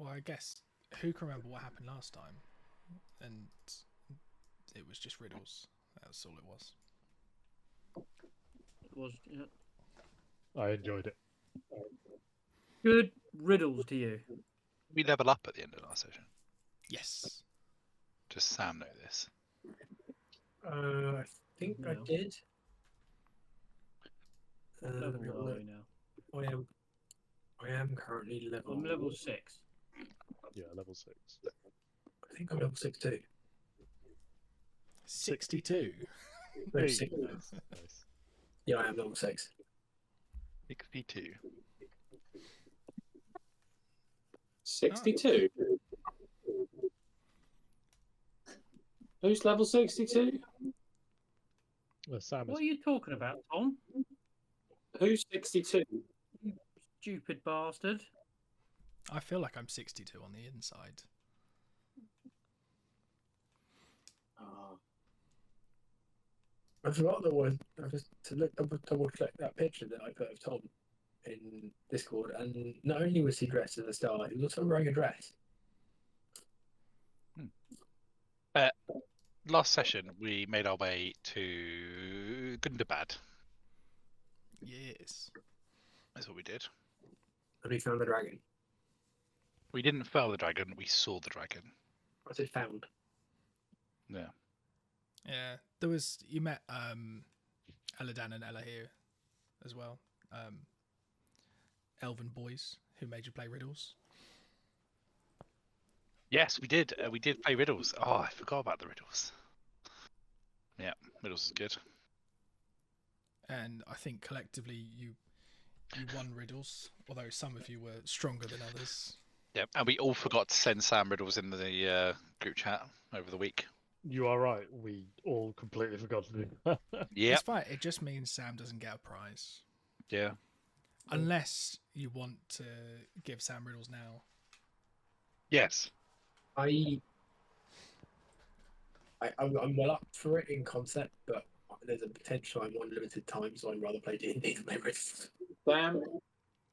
Well, I guess who can remember what happened last time? And it was just riddles. That's all it was. It was I enjoyed it. good riddles to you. We level up at the end of last session. Yes. Does Sam know this? I think I No. did. Level are we now? I am currently level. I'm level 6. Yeah, level 6. I think I'm level 6 too. 62. No, Hey, 6. nice. Yeah, I am level 6. 62. 62. Who's level 62? Sam What is. are you talking about, Tom? Who's 62? You stupid bastard. I feel like I'm 62 on the inside. Oh, I forgot the one. I just to look double check that picture that I put of Tom in Discord, and not only was he dressed as a star, he was also wearing a dress. Last session, we made our way to Gundabad. Yes. That's what we did. And he found the dragon. We didn't fell the dragon, we saw the dragon. I said found. Yeah. Yeah. There was you met Eladan and Ella here as well. Elven boys who made you play riddles. Yes, we did. We did play riddles. Oh, I forgot about the riddles. Yeah, riddles is good. And I think collectively you won riddles, although some of you were stronger than others. Yeah, and we all forgot to send Sam riddles in the group chat over the week. You are right. We all completely forgot to do that. Yeah, It's fine. It just means Sam doesn't get a prize. yeah. Unless you want to give Sam riddles now. Yes. I'm well up for it in concept, but there's a potential I'm on limited time, so I'd rather play D&D than play riddles. Sam,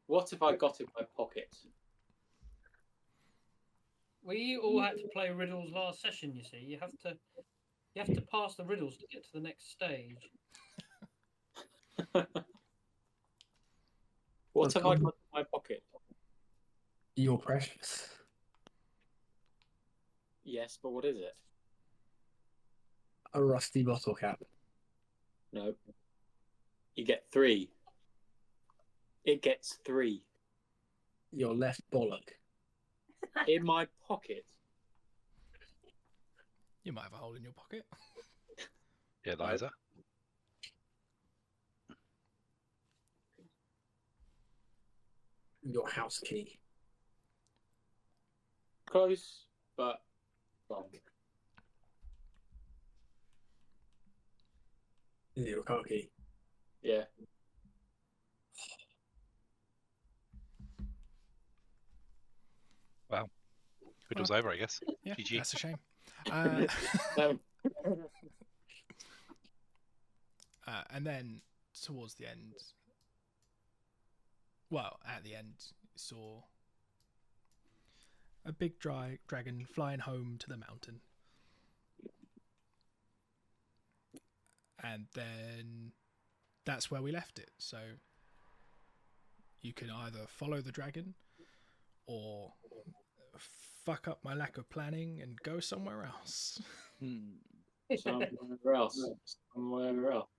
what have I got in my pocket? We all had to play riddles last session, you see. You have to pass the riddles to get to the next stage. What have I got in my pocket? You're precious. Yes, but what is it? A rusty bottle cap. No. You get 3. It gets 3 Your left bollock. in my pocket. You might have a hole in your pocket. Yeah, Liza. Your house key. Close, but wrong. Is it your car key? Yeah. Riddles over, I guess. Yeah, GG. that's a shame. No. And then towards the end, well, at the end, you saw a big dragon flying home to the mountain. And then that's where we left it. So you can either follow the dragon or fuck up my lack of planning and go somewhere else. Somewhere else. Somewhere else.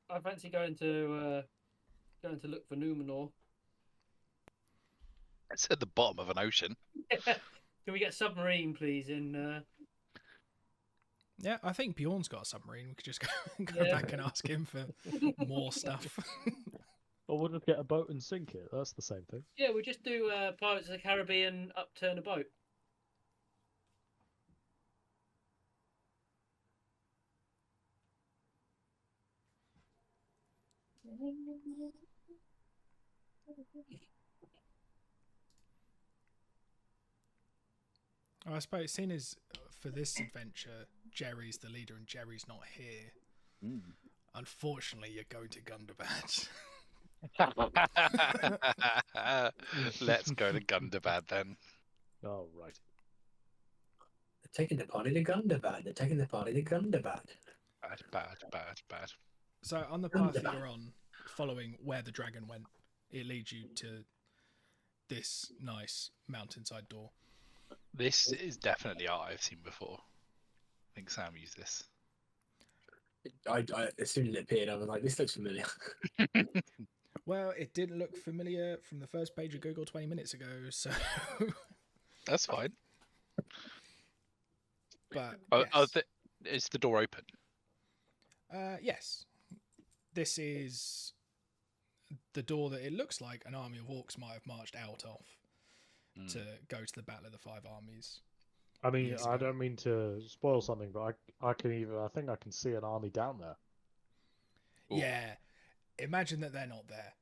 I fancy going to look for Numenor. It's at the bottom of an ocean. Can we get a submarine, please? Yeah, I think Bjorn's got a submarine. We could just go Yeah. back and ask him for more stuff. Or we'll just get a boat and sink it. That's the same thing. Yeah, we just do Pirates of the Caribbean upturn a boat. I suppose, seeing as for this adventure, Jerry's the leader and Jerry's not here, unfortunately, you're going to Gundabad. Let's go to Gundabad then. Oh, right. They're taking the party to Gundabad. They're taking the party to Gundabad. Bad. So on the path that you're on, following where the dragon went, it leads you to this nice mountainside door. This is definitely art I've seen before. I think Sam used this. I as soon as it appeared, I was like, this looks familiar. Well, it didn't look familiar from the first page of Google 20 minutes ago, so. That's fine. But Is the door open? yes, this is the door that it looks like an army of orcs might have marched out of to go to the Battle of the Five Armies. I mean, Years I ago. don't mean to spoil something, but I think I can see an army down there. Ooh. Yeah, imagine that they're not there.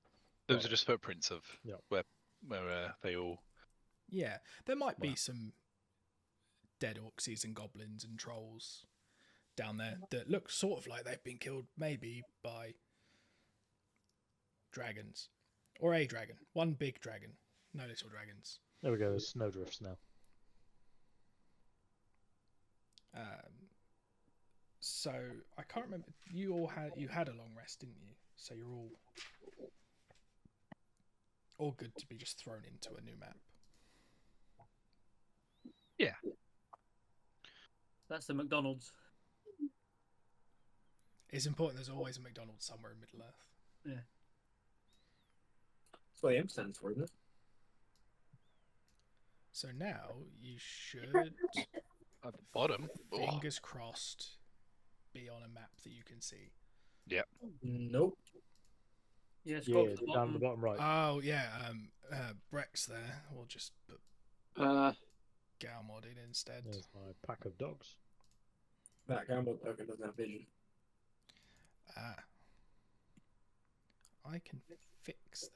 Those are just footprints of Yeah. where they all. Yeah, there might be Wow. some dead orcsies and goblins and trolls down there that look sort of like they've been killed maybe by dragons. Or a dragon. One big dragon. No little dragons. There we go. There's snowdrifts now. So I can't remember. You had a long rest, didn't you? So you're all good to be just thrown into a new map. Yeah. That's the McDonald's. It's important. There's always a McDonald's somewhere in Middle Earth. That's what M stands for, isn't it? So now you should, At the bottom. Oh, fingers crossed, be on a map that you can see. Nope. Yeah, scroll Yeah, to the down bottom. the bottom right. Oh yeah, Breck's there. We'll just put Galmod in instead. There's my pack of dogs. That Gamble token doesn't have vision. I can fix that.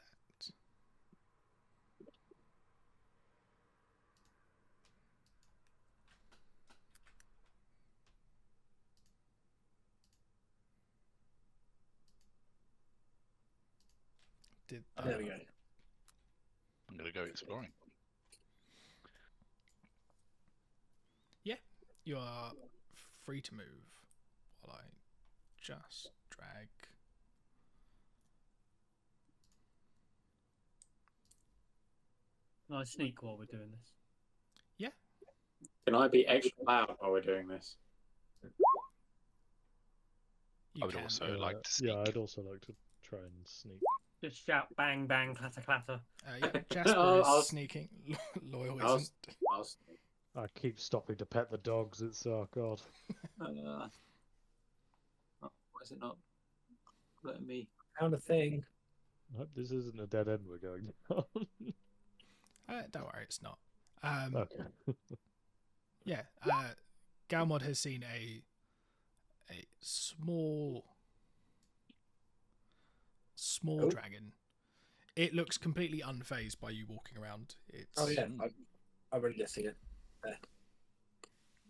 Did that. There we go. I'm gonna go exploring. You are free to move while I just drag. Nice sneak while we're doing this. Can I be extra loud while we're doing this? You I would can. also like to sneak. Yeah, I'd also like to try and sneak. Just shout bang bang clatter clatter. Yeah, Jasper I'll- is sneaking. Loyal I'll- isn't. I keep stopping to pet the dogs. It's oh god. Why is it not letting me? Found a thing. I hope this isn't a dead end we're going down. Don't worry, it's not. Okay. Yeah, Galmod has seen a small Oh. dragon. It looks completely unfazed by you walking around. It's Oh yeah, I've already just seen it.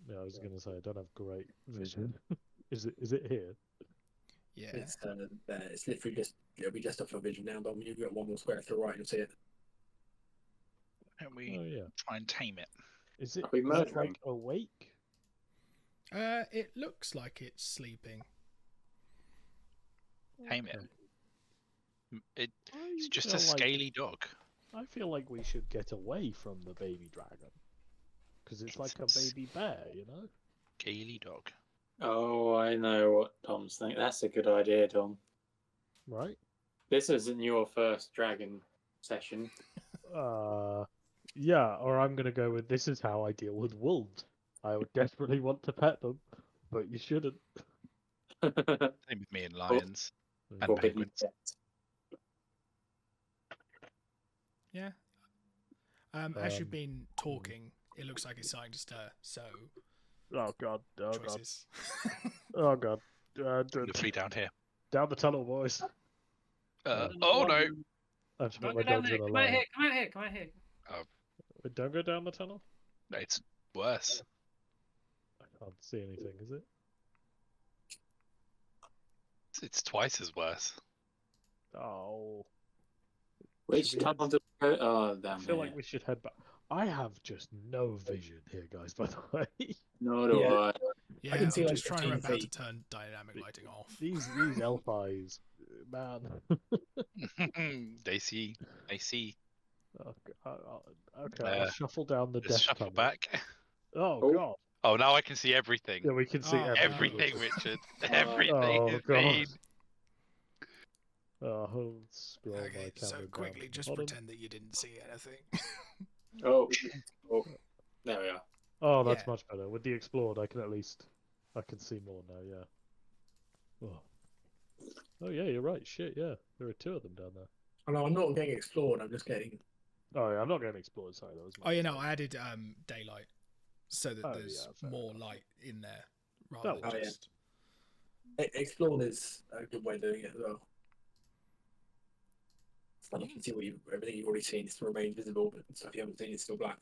Yeah, I was gonna say I don't have great vision. Is it here? yeah. It's literally just it'll be just off your vision now. But when you get one more square to the right, you'll see it. Can we Oh yeah. try and tame it? Is it Are we murdering? like awake? It looks like it's sleeping. Tame it. It's I just feel a like- scaly dog. I feel like we should get away from the baby dragon. Because it's like a It's- baby bear, you know? Scaly dog. Oh, I know what Tom's thinking. That's a good idea, Tom. Right? This isn't your first dragon session. Yeah, or I'm gonna go with this is how I deal with wolves. I would desperately want to pet them, but you shouldn't. Same with me and lions. And Forbidden penguins. pet. Yeah. As you've Um, been talking, it looks like it's starting to stir. So Oh god, oh god, choices. oh god. The three down here. Down the tunnel, boys. Oh no! I have to Don't put go my down dogs there. in a Come out line. here. Come out here. Come out here. Don't go down the tunnel? It's worse. I can't see anything, is it? It's twice as worse. Oh. Which Should we time head- do we go? Oh, I down feel here. like we should head back. I have just no vision here, guys. By the way, No, do Yeah. I. Yeah, can I'm see, like, just trying to 15 remember how to feet. turn dynamic lighting off. these elf eyes, man. They see. Okay, I'll shuffle down the Just death shuffle tunnel. back. Oh Oh. god. Oh, now I can see everything. Yeah, we can see Oh, everything. Everything, Richard. Everything Oh is god. seen. Oh, I'll scroll my Okay, so camera down quickly, to the just bottom. pretend that you didn't see anything. Oh. Oh. There we are. Oh, that's Yeah. much better. With the explored, I can see more now. Yeah. Oh. Oh yeah, you're right. Shit, yeah, there are 2 of them down there. Oh, no, I'm not getting explored. I'm just getting. Oh yeah, I'm not getting explored. Sorry, that was. Oh, you know, I added daylight so that Oh, there's yeah, fair more enough. light in there rather Oh, than yeah. just. Explored is a good way of doing it as well. So you can see everything you've already seen still remains visible, but stuff you haven't seen is still black.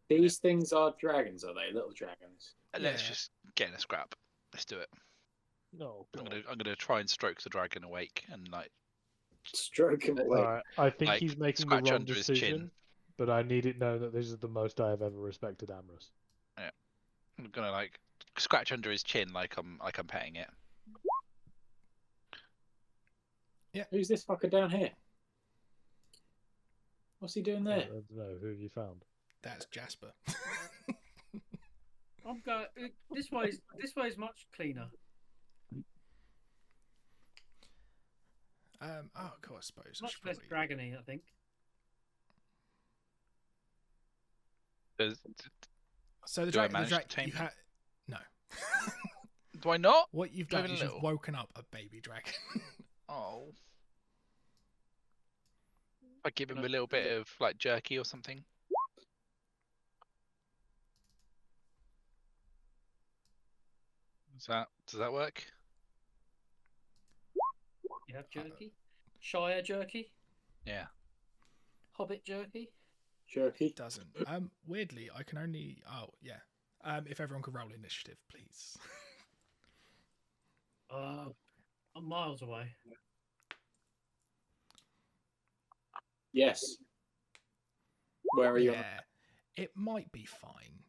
These things are dragons, are they? Little dragons. Let's Yeah. just get in a scrap. Let's do it. No. I'm God. gonna try and stroke the dragon awake and like Stroke him away. Alright, I think like, he's making the scratch wrong under his chin. decision, but I need it known that this is the most I have ever respected Amorous. I'm gonna like scratch under his chin like I'm petting it. Who's this fucker down here? What's he doing I there? don't know. Who have you found? That's Jasper. I'm going. This way's much cleaner. Oh, God, I suppose. I Much should less probably... dragony, I think. So the Do I dragon. manage to tame You him? no. Do I not? What you've Not done even is a you've little. woken up a baby dragon. Oh. I give him a little bit of like jerky or something. Does that work? You have jerky, Shire jerky, Yeah. Hobbit jerky. Jerky. Doesn't. Weirdly, I can only. Oh, yeah. If everyone could roll initiative, please. I'm miles away. Yes. Where are you? on Yeah, it might be fine.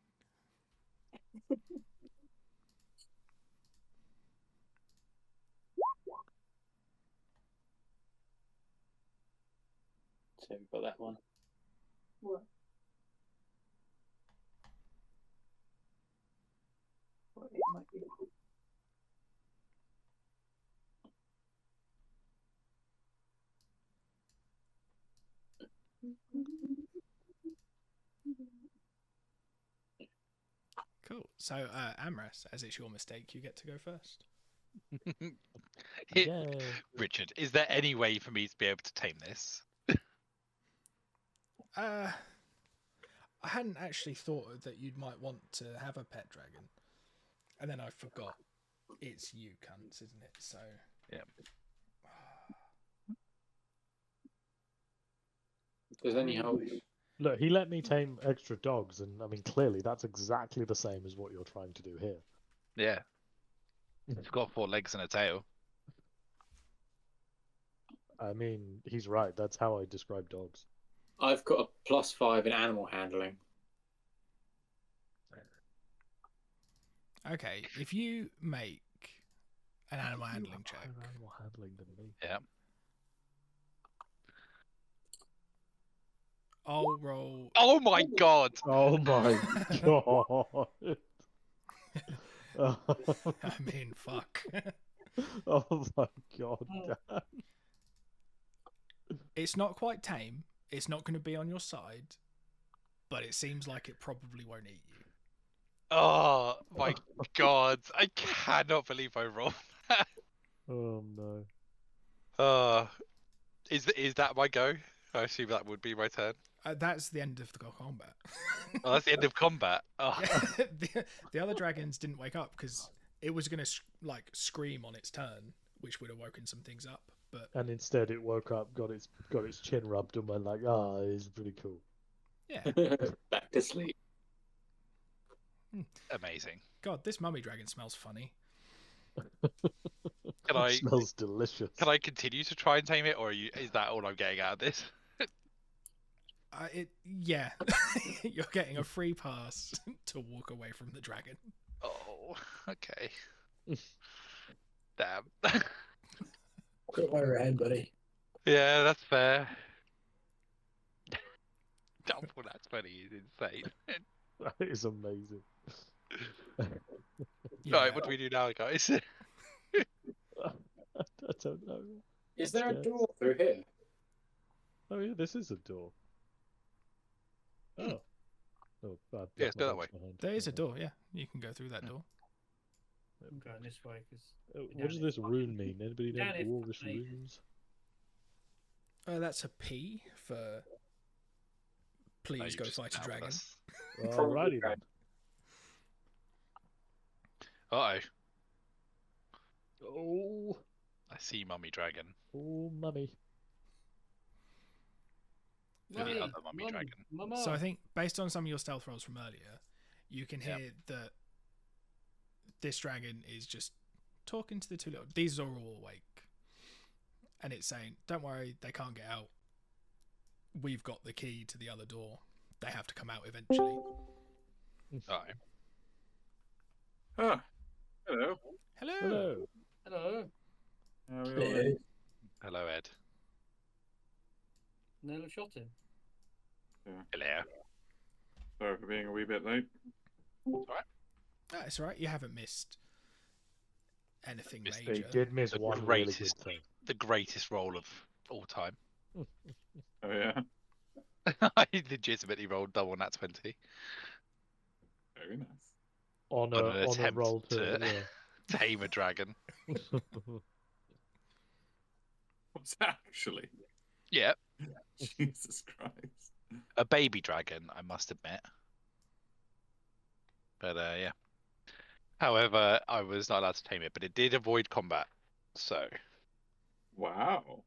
So we've got that one. Cool. So, Amras, as it's your mistake, you get to go first. Yeah. Richard, is there any way for me to be able to tame this? I hadn't actually thought that you might want to have a pet dragon, and then I forgot. It's you, cunts, isn't it? So. Yeah. If there's any help. Look, he let me tame extra dogs, and I mean, clearly that's exactly the same as what you're trying to do here. Yeah. It's got 4 legs and a tail. I mean, he's right. That's how I describe dogs. I've got a +5 in animal handling. Okay, if you make an animal handling check, Animal handling than me. Yeah. I'll roll. Oh my god! Oh my god! I mean, fuck. Oh my god! Dan. It's not quite tame. It's not going to be on your side, but it seems like it probably won't eat you. Oh my god! I cannot believe I rolled that. Oh no! Is that my go? I assume that would be my turn. That's the end of the combat. Oh, that's the end of combat. Oh. Yeah, the other dragons didn't wake up because it was going to scream on its turn, which would have woken some things up. But And instead, it woke up, got its chin rubbed, and went like, "Ah, it's pretty cool." yeah, Back to sleep. Amazing. God, this mummy dragon smells funny. Can I It smells delicious. can I continue to try and tame it, or is that all I'm getting out of this? Yeah, you're getting a free pass to walk away from the dragon. Oh, okay. Damn. Got way ahead, buddy. Yeah, that's fair. Double that 20 is insane. That is amazing. Yeah, Right, what do we do now, guys? I don't know. Is there a Yes. door through here? Oh yeah, this is a door. Oh. Oh, I've Yeah, left let's my go that dogs way. behind. there is a Okay. door. Yeah, you can go through that door. I'm going this way because What does this rune mean? Anybody know Down it, dwarvish mate. runes? That's a P for please No, you go just fight a help dragon. us. Alrighty then. Uh-oh. Oh, I see Mummy Dragon. oh, mummy. The other mummy dragon. Mama. So I think based on some of your stealth rolls from earlier, you can hear Yep. that this dragon is just talking to the two little. These are all awake, and it's saying, "Don't worry, they can't get out. We've got the key to the other door. They have to come out eventually." Uh-oh. Ah, hello. Hello. Hello. Hello. How are we all doing? Hello, Ed. Nearly shot him. Hello. Sorry for being a wee bit late. It's all right. You haven't missed anything Missed They major. did miss The one really good greatest, thing. the greatest roll of all time. Oh yeah, I legitimately rolled double nat 20 very nice. On on a, an on a attempt roll to to, tame a dragon. yeah. What's actually? Yeah, Jesus Christ. a baby dragon, I must admit. But yeah. However, I was not allowed to tame it, but it did avoid combat. So Wow.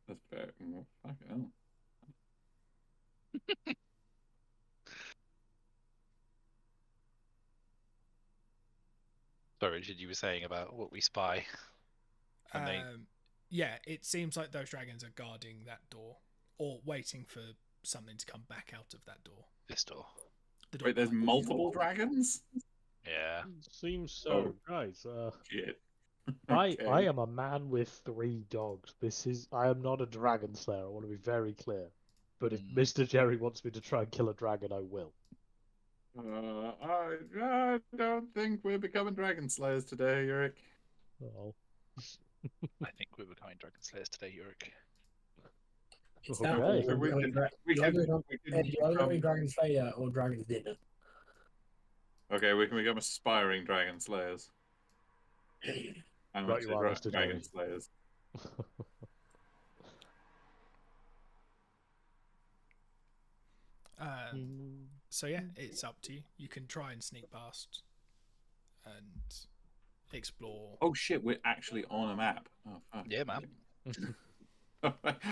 That's very. Well, fucking hell. sorry, Richard, you were saying about what we spy. And they Yeah, it seems like those dragons are guarding that door or waiting for something to come back out of that door. this door. The door Wait, there's behind- multiple dragons? Yeah. Seems so, Oh. guys. Shit. I Okay. am a man with 3 dogs. I am not a dragon slayer. I want to be very clear. But if Mm. Mr. Jerry wants me to try and kill a dragon, I will. I don't think we're becoming dragon slayers today, Yurik. Oh, I think we're becoming dragon slayers today, Yurik. It's Okay. that So or we becoming can- we can- Ed, you either becoming Dragon Slayer or Dragon's Dinner. Okay, we can become aspiring dragon slayers. I'm Right, gonna you say are, Mr. dragon Jerry. slayers. So yeah, it's up to you. You can try and sneak past and explore. Oh shit, we're actually on a map. Oh fuck. Yeah, man.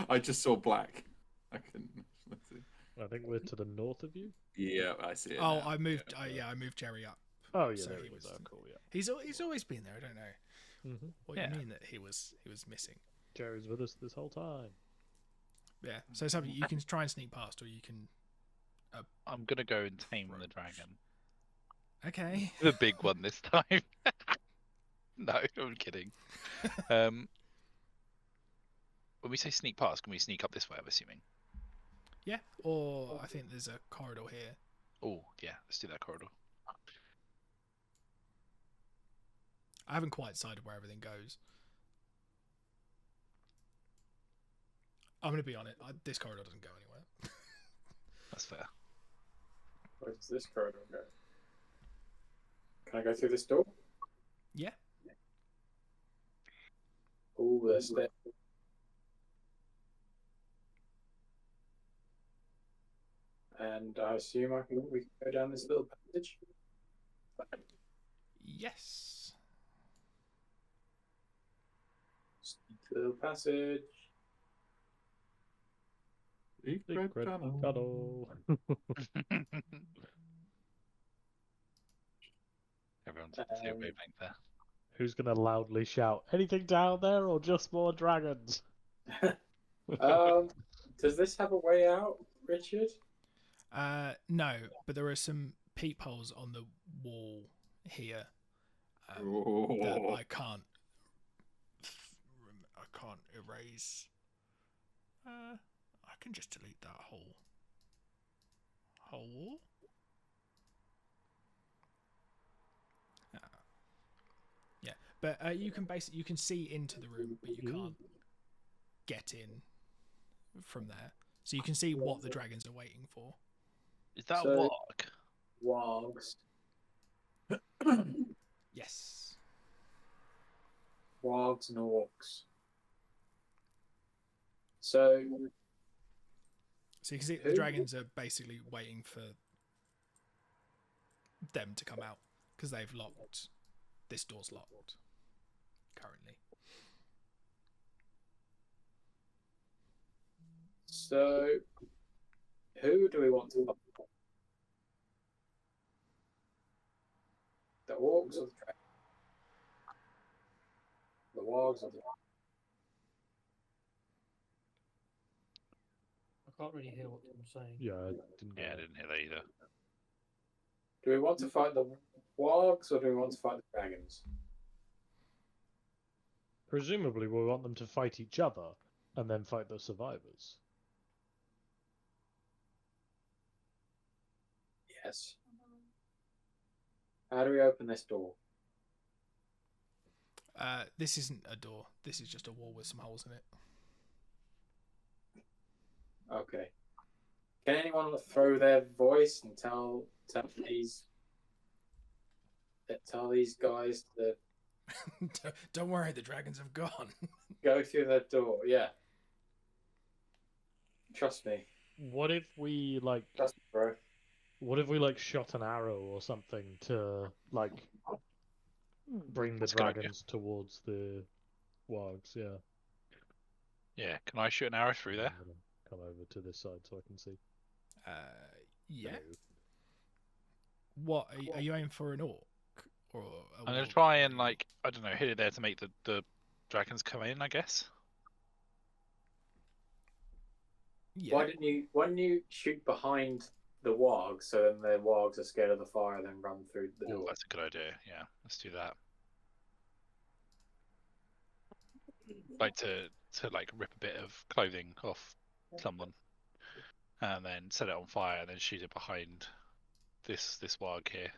I just saw black. I couldn't. Let's see. I think we're to the north of you. Yeah, I see it. Oh, now. I moved. Yeah. I moved Jerry up. Oh yeah, So there he he was. was- Oh, cool. Yeah. He's always been there. I don't know what Yeah. you mean that he was missing. Jerry's with us this whole time. Yeah. So it's something you can try and sneak past, or you can. I'm gonna go and tame the dragon. Okay. The big one this time. No, I'm kidding. When we say sneak past, can we sneak up this way, I'm assuming? Yeah. Or I think there's a corridor here. Oh, yeah, let's do that corridor. I haven't quite decided where everything goes. I'm gonna be on it. This corridor doesn't go anywhere. That's fair. Where does this corridor go? Can I go through this door? Yeah. Oh, there's stairs. And I assume we can go down this little passage. Yes. Sneak little passage. Secret Secret tunnel. tunnel. Everyone's on the same Um, wavelength there. Who's gonna loudly shout, "Anything down there, or just more dragons?" Does this have a way out? Richard? No, but there are some peepholes on the wall here that Oh. I can't erase. I can just delete that whole wall. Yeah, but you can see into the room, but you can't get in from there. So you can see what the dragons are waiting for. Is that So- a warg? Wargs. Yes. Wargs and orcs. So, So you can see the Who? dragons are basically waiting for them to come out because they've locked. This door's locked currently. so who do we want to fight? The orcs or the dragons? The wargs or the I can't really hear what I'm saying. Yeah, I didn't Yeah, I get it. didn't hear that either. Do we want to fight the wargs or do we want to fight the dragons? Presumably, we want them to fight each other and then fight the survivors. Yes. How do we open this door? This isn't a door. This is just a wall with some holes in it. Okay. Can anyone throw their voice and tell these guys to Don't worry, the dragons have gone. go through that door? Yeah. Trust me. What if we Trust me, bro. shot an arrow or something to bring the That's a good idea. dragons towards the wargs? Yeah. Yeah, can I shoot an arrow through there? I'm gonna come over to this side so I can see. Yeah. Hello. What are you aiming for, an orc or a I'm gonna warg? try and I don't know, hit it there to make the dragons come in, I guess. Yeah. Why didn't you shoot behind the wargs so then the wargs are scared of the fire and then run through the Oh, door? that's a good idea. Yeah, let's do that. Like to rip a bit of clothing off someone, and then set it on fire, and then shoot it behind this warg here.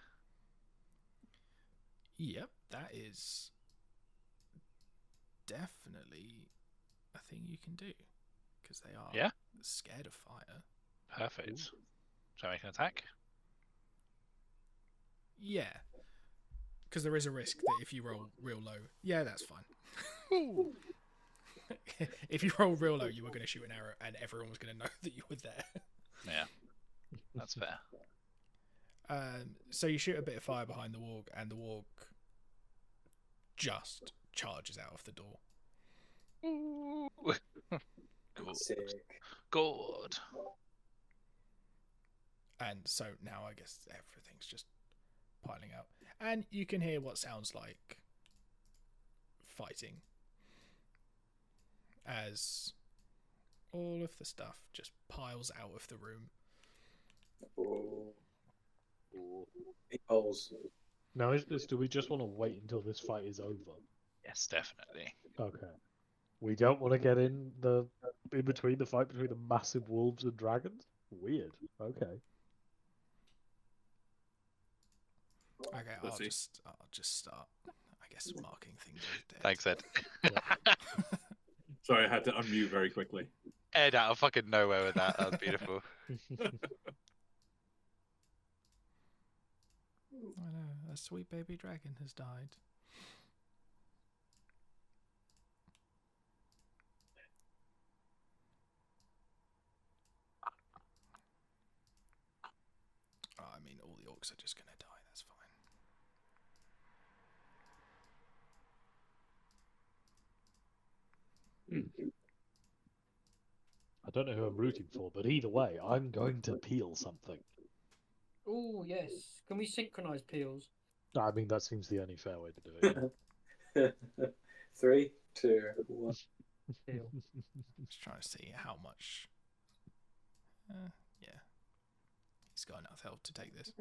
Yep, that is definitely a thing you can do because they are Yeah? scared of fire. Perfect. Shall I make an attack? Yeah, because there is a risk that if you roll real low, yeah, that's fine. If you roll real low, you were going to shoot an arrow, and everyone was going to know that you were there. Yeah, that's fair. So you shoot a bit of fire behind the warg, and the warg just charges out of the door. Good. Sick. Good. And so now I guess everything's just piling out. And you can hear what sounds like fighting as all of the stuff just piles out of the room. Big holes. Now, do we just want to wait until this fight is over? Yes, definitely. Okay. We don't want to get in between the fight between the massive wolves and dragons? Weird. Okay. Okay, Let's I'll see. just start, I guess, marking things as dead. Thanks, Ed. Sorry, I had to unmute very quickly. Ed out of fucking nowhere with that. That was beautiful. I know, a sweet baby dragon has died. Oh, I mean, all the orcs are just going to die, that's fine. I don't know who I'm rooting for, but either way, I'm going to peel something. Oh yes. Can we synchronize peels? I mean, that seems the only fair way to do it. 3, 2, 1. Peel. Just trying to see how much. He's got enough health to take this.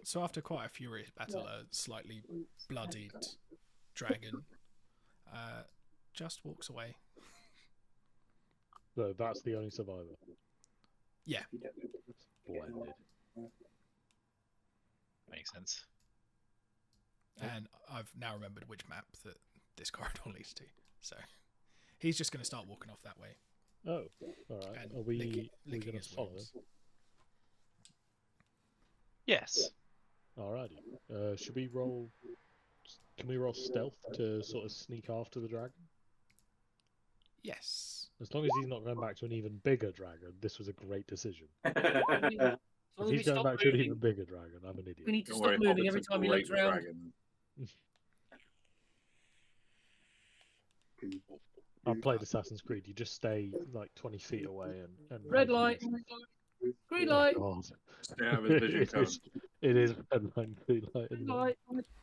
So after quite a furious battle, a slightly bloodied dragon just walks away. So that's the only survivor. Yeah. Splendid. Makes sense. And I've now remembered which map that this corridor leads to. So he's just going to start walking off that way. Oh, all right. And Are we licking going his to follow wounds. him? Yes. Alrighty. Should we roll? Can we roll stealth to sort of sneak after the dragon? Yes. As long as he's not going back to an even bigger dragon, this was a great decision. As If long as he's we going stop back to an moving, even bigger dragon, I'm an we idiot. need to Don't stop worry, moving Hobbit's every a time he great looks around. dragon. I've played Assassin's Creed. You just stay like 20 feet away and Red hope you light, miss. green Oh, light, God. Stay out of his vision cone. It is red line, green light. green isn't it? light,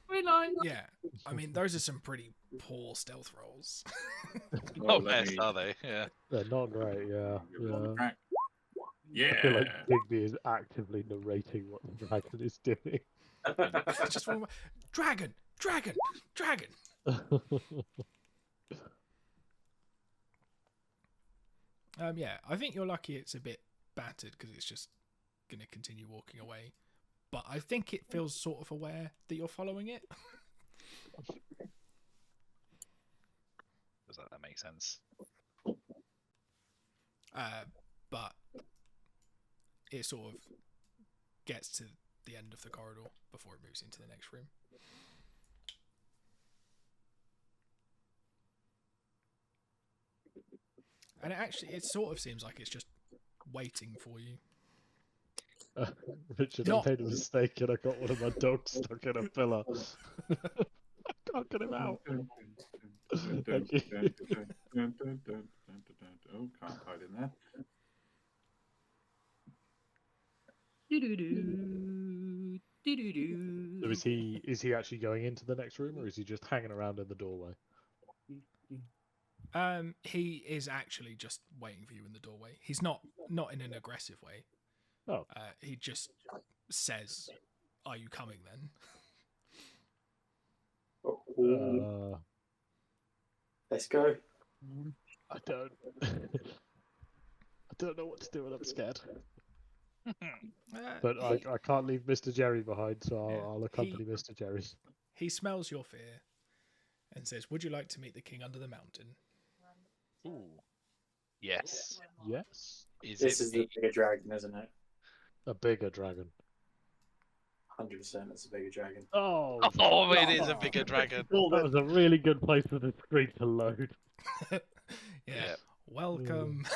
green light. Yeah. I mean, those are some pretty poor stealth rolls. Oh, let yes, me- are they? Yeah. They're not great, yeah. give it on the Yeah. track. I feel like Yeah. Digby is actively narrating what the dragon is doing. Just one more. Dragon! Dragon! Dragon! Yeah, I think you're lucky it's a bit battered because it's just going to continue walking away. But I think it feels sort of aware that you're following it. Does that make sense? But it sort of gets to the end of the corridor before it moves into the next room. And it sort of seems like it's just waiting for you. Richard, Not- I made a mistake and I got one of my dogs stuck in a pillar. I can't get him out. Thank you. Oh, can't hide in there. Do-do-do, do-do-do. So is he actually going into the next room or is he just hanging around in the doorway? He is actually just waiting for you in the doorway. He's not in an aggressive way. Oh. He just says, "Are you coming then?" Let's go. I don't I don't know what to do when I'm scared. But I can't leave Mr. Jerry behind, so I'll accompany Mr. Jerry. He smells your fear and says, "Would you like to meet the king under the mountain?" Ooh. Yes. Yes. This is the bigger dragon, isn't it? A bigger dragon. 100% it's a bigger dragon. Oh, Oh, it is a bigger dragon. that was a really good place for the screen to load. Yeah. Welcome.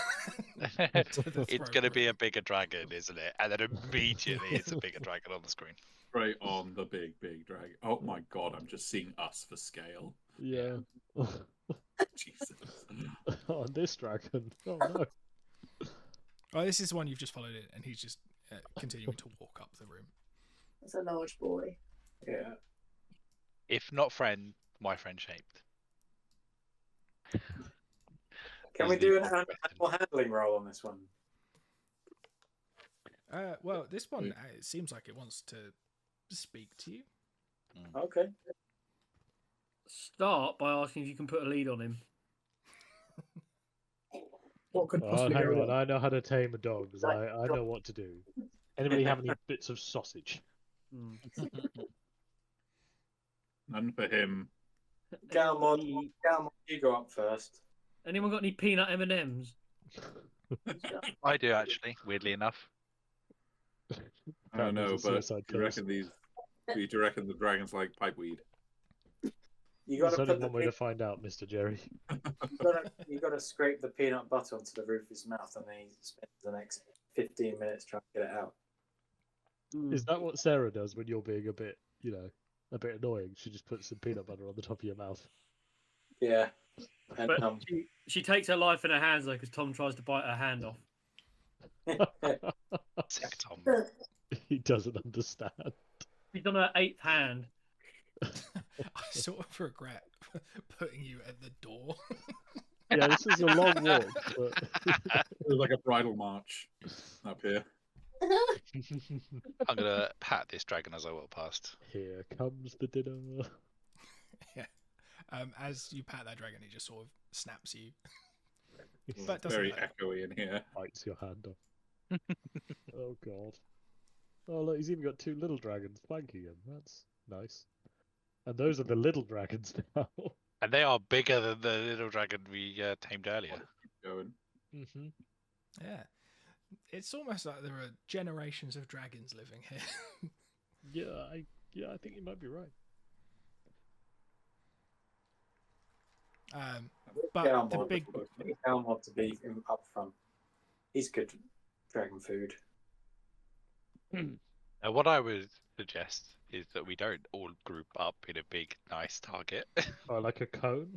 It's to the throne going to be room. a bigger dragon, isn't it? And then immediately it's a bigger dragon on the screen. Right on the big dragon. Oh my god, I'm just seeing us for scale. Yeah. Jesus. Oh, this dragon. Oh no. Oh, this is the one you've just followed in, and he's just continuing to walk up the room. It's a large boy. Yeah. If not friend, my friend shaped. Can Is we the do an problem. animal handling roll on this one? Well, this one it seems like it wants to speak to you. Okay. Start by asking if you can put a lead on him. What could Oh, possibly hang go on, wrong? I know how to tame a dog. I know what to do. Anybody have any bits of sausage? None for him. Galmon, you go up first. Anyone got any peanut M&Ms? I do actually, weirdly enough. I don't know, Apparently it's a but suicide do you case. reckon do you reckon the dragons like pipeweed? You There's gotta only put the one way to find out, Mr. Jerry. you gotta scrape the peanut butter onto the roof of his mouth, and then he spends the next 15 minutes trying to get it out. Is that what Sarah does when you're being a bit annoying? She just puts some peanut butter on the top of your mouth. Yeah. And, But she takes her life in her hands though, because Tom tries to bite her hand off. Sick Tom. He doesn't understand. She's on her 8th hand. I sort of regret putting you at the door. Yeah, this is a long walk, but It was like a bridal march up here. I'm gonna pat this dragon as I walk past. here comes the dinner. Yeah. As you pat that dragon, he just sort of snaps you. It's But doesn't very hurt. echoey in here. Bites your hand off. Oh god. Oh look, he's even got two little dragons flanking him. That's nice. And those are the little dragons now. And they are bigger than the little dragon we tamed earlier. Going. Mm-hmm. Yeah. It's almost like there are generations of dragons living here. Yeah, I think you might be right. But the big Elmod to be up front. He's good dragon food. Now, what I would suggest is that we don't all group up in a big, nice target. Oh, like a cone?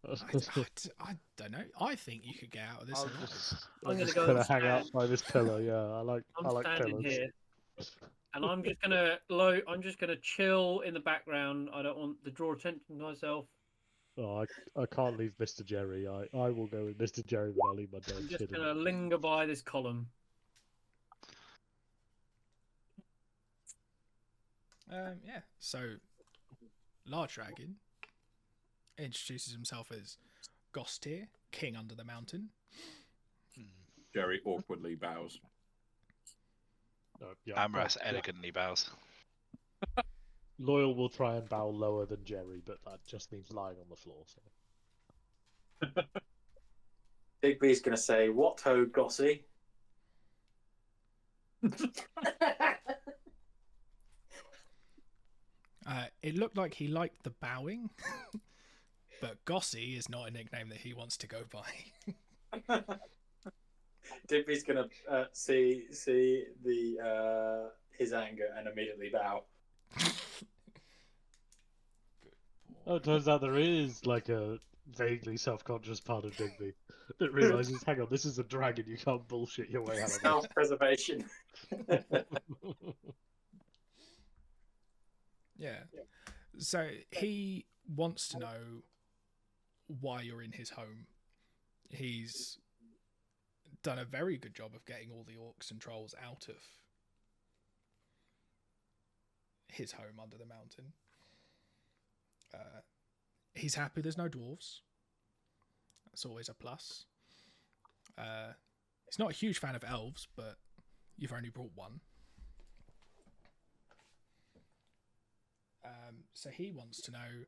I don't know. I think you could get out of this I'm alive. just, I'm I'm gonna just go gonna and hang out stand. by this pillar. Yeah, I like I'm standing pillars. here, and I'm just gonna chill in the background. I don't want to draw attention to myself. Oh, I can't leave Mr. Jerry. I will go with Mr. Jerry, but I'll leave my dog I'm just hidden. gonna linger by this column. Yeah. So, large dragon introduces himself as Gostir, king under the mountain. Jerry awkwardly bows. Yeah, Amras yeah. elegantly bows. Loyal will try and bow lower than Jerry, but that just means lying on the floor. So. Digby's going to say, "What ho, Gossy?" It looked like he liked the bowing, but Gossy is not a nickname that he wants to go by. Digby's going to see the his anger and immediately bow. Oh, it turns out there is like a vaguely self-conscious part of Digby that realizes, hang on, this is a dragon. You can't bullshit your way out of this. Self-preservation. Yeah. So he wants to know why you're in his home. He's done a very good job of getting all the orcs and trolls out of his home under the mountain. He's happy there's no dwarves. That's always a plus. He's not a huge fan of elves, but you've only brought one. So he wants to know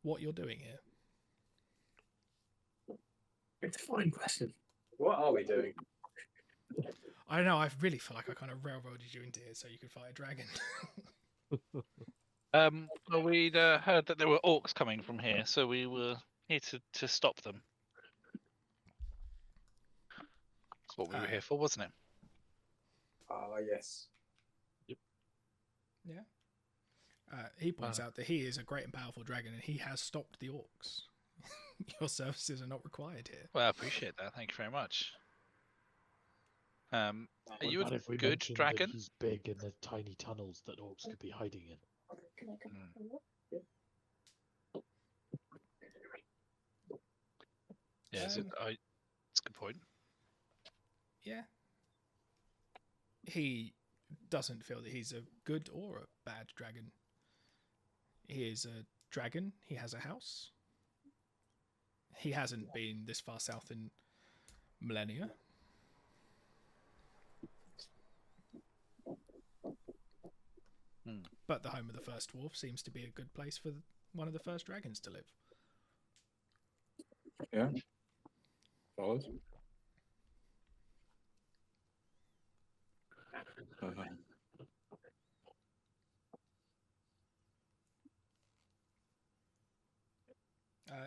what you're doing here. It's a fine question. What are we doing? I don't know, I really feel like I kind of railroaded you into here so you could fight a dragon. Well, we'd heard that there were orcs coming from here, so we were here to stop them. That's what we were here for, wasn't it? Ah, yes. Yeah. He points out that he is a great and powerful dragon and he has stopped the orcs. Your services are not required here. Well, I appreciate that. Thank you very much. Are you What a if we good mentioned that dragon? he's big in the tiny tunnels that orcs could be hiding in? Yeah, it's a good point. Yeah. He doesn't feel that he's a good or a bad dragon. He is a dragon. He has a house. He hasn't been this far south in millennia. But the home of the first dwarf seems to be a good place for one of the first dragons to live. Yeah. Follows.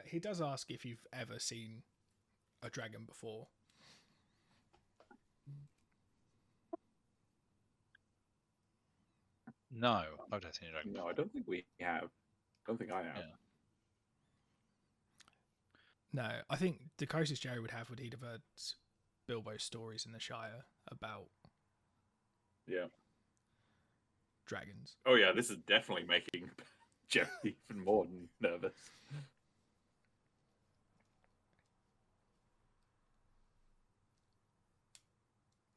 He does ask if you've ever seen a dragon before. No, I don't think a dragon. No, I don't think we have. Don't think I have. Yeah. No, I think the closest Jerry would have would he'd have heard Bilbo's stories in the Shire about Yeah. dragons. Oh yeah, this is definitely making Jerry even more nervous.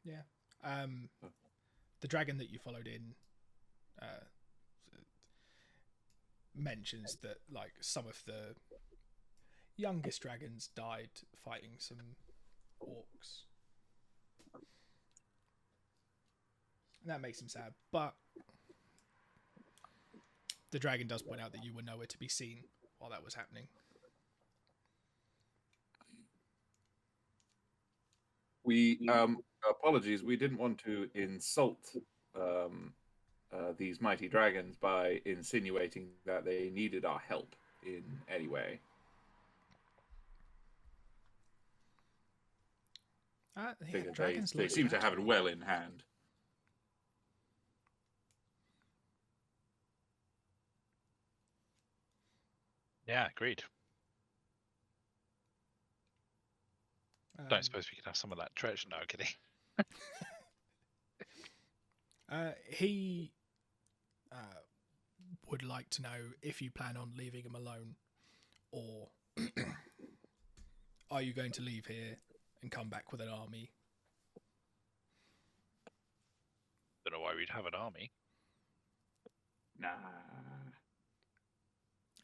Yeah. The dragon that you followed in mentions that like some of the youngest dragons died fighting some orcs. And that makes him sad. But the dragon does point out that you were nowhere to be seen while that was happening. We apologies, we didn't want to insult these mighty dragons by insinuating that they needed our help in any way. Figured they seem to have it well in hand. Yeah, agreed. Don't suppose we could have some of that treasure. No, kidding. He would like to know if you plan on leaving him alone, or are you going to leave here and come back with an army? Don't know why we'd have an army. Nah.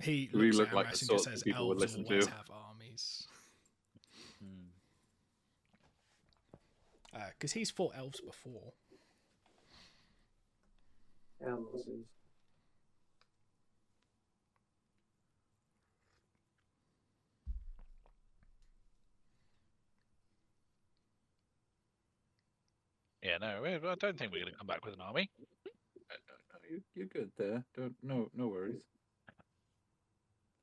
He We looks look at like the Amras and sort just that says, people would elves listen always to. have armies. Because he's fought elves before. Yeah, no, I don't think we're going to come back with an army. You're good there. No worries.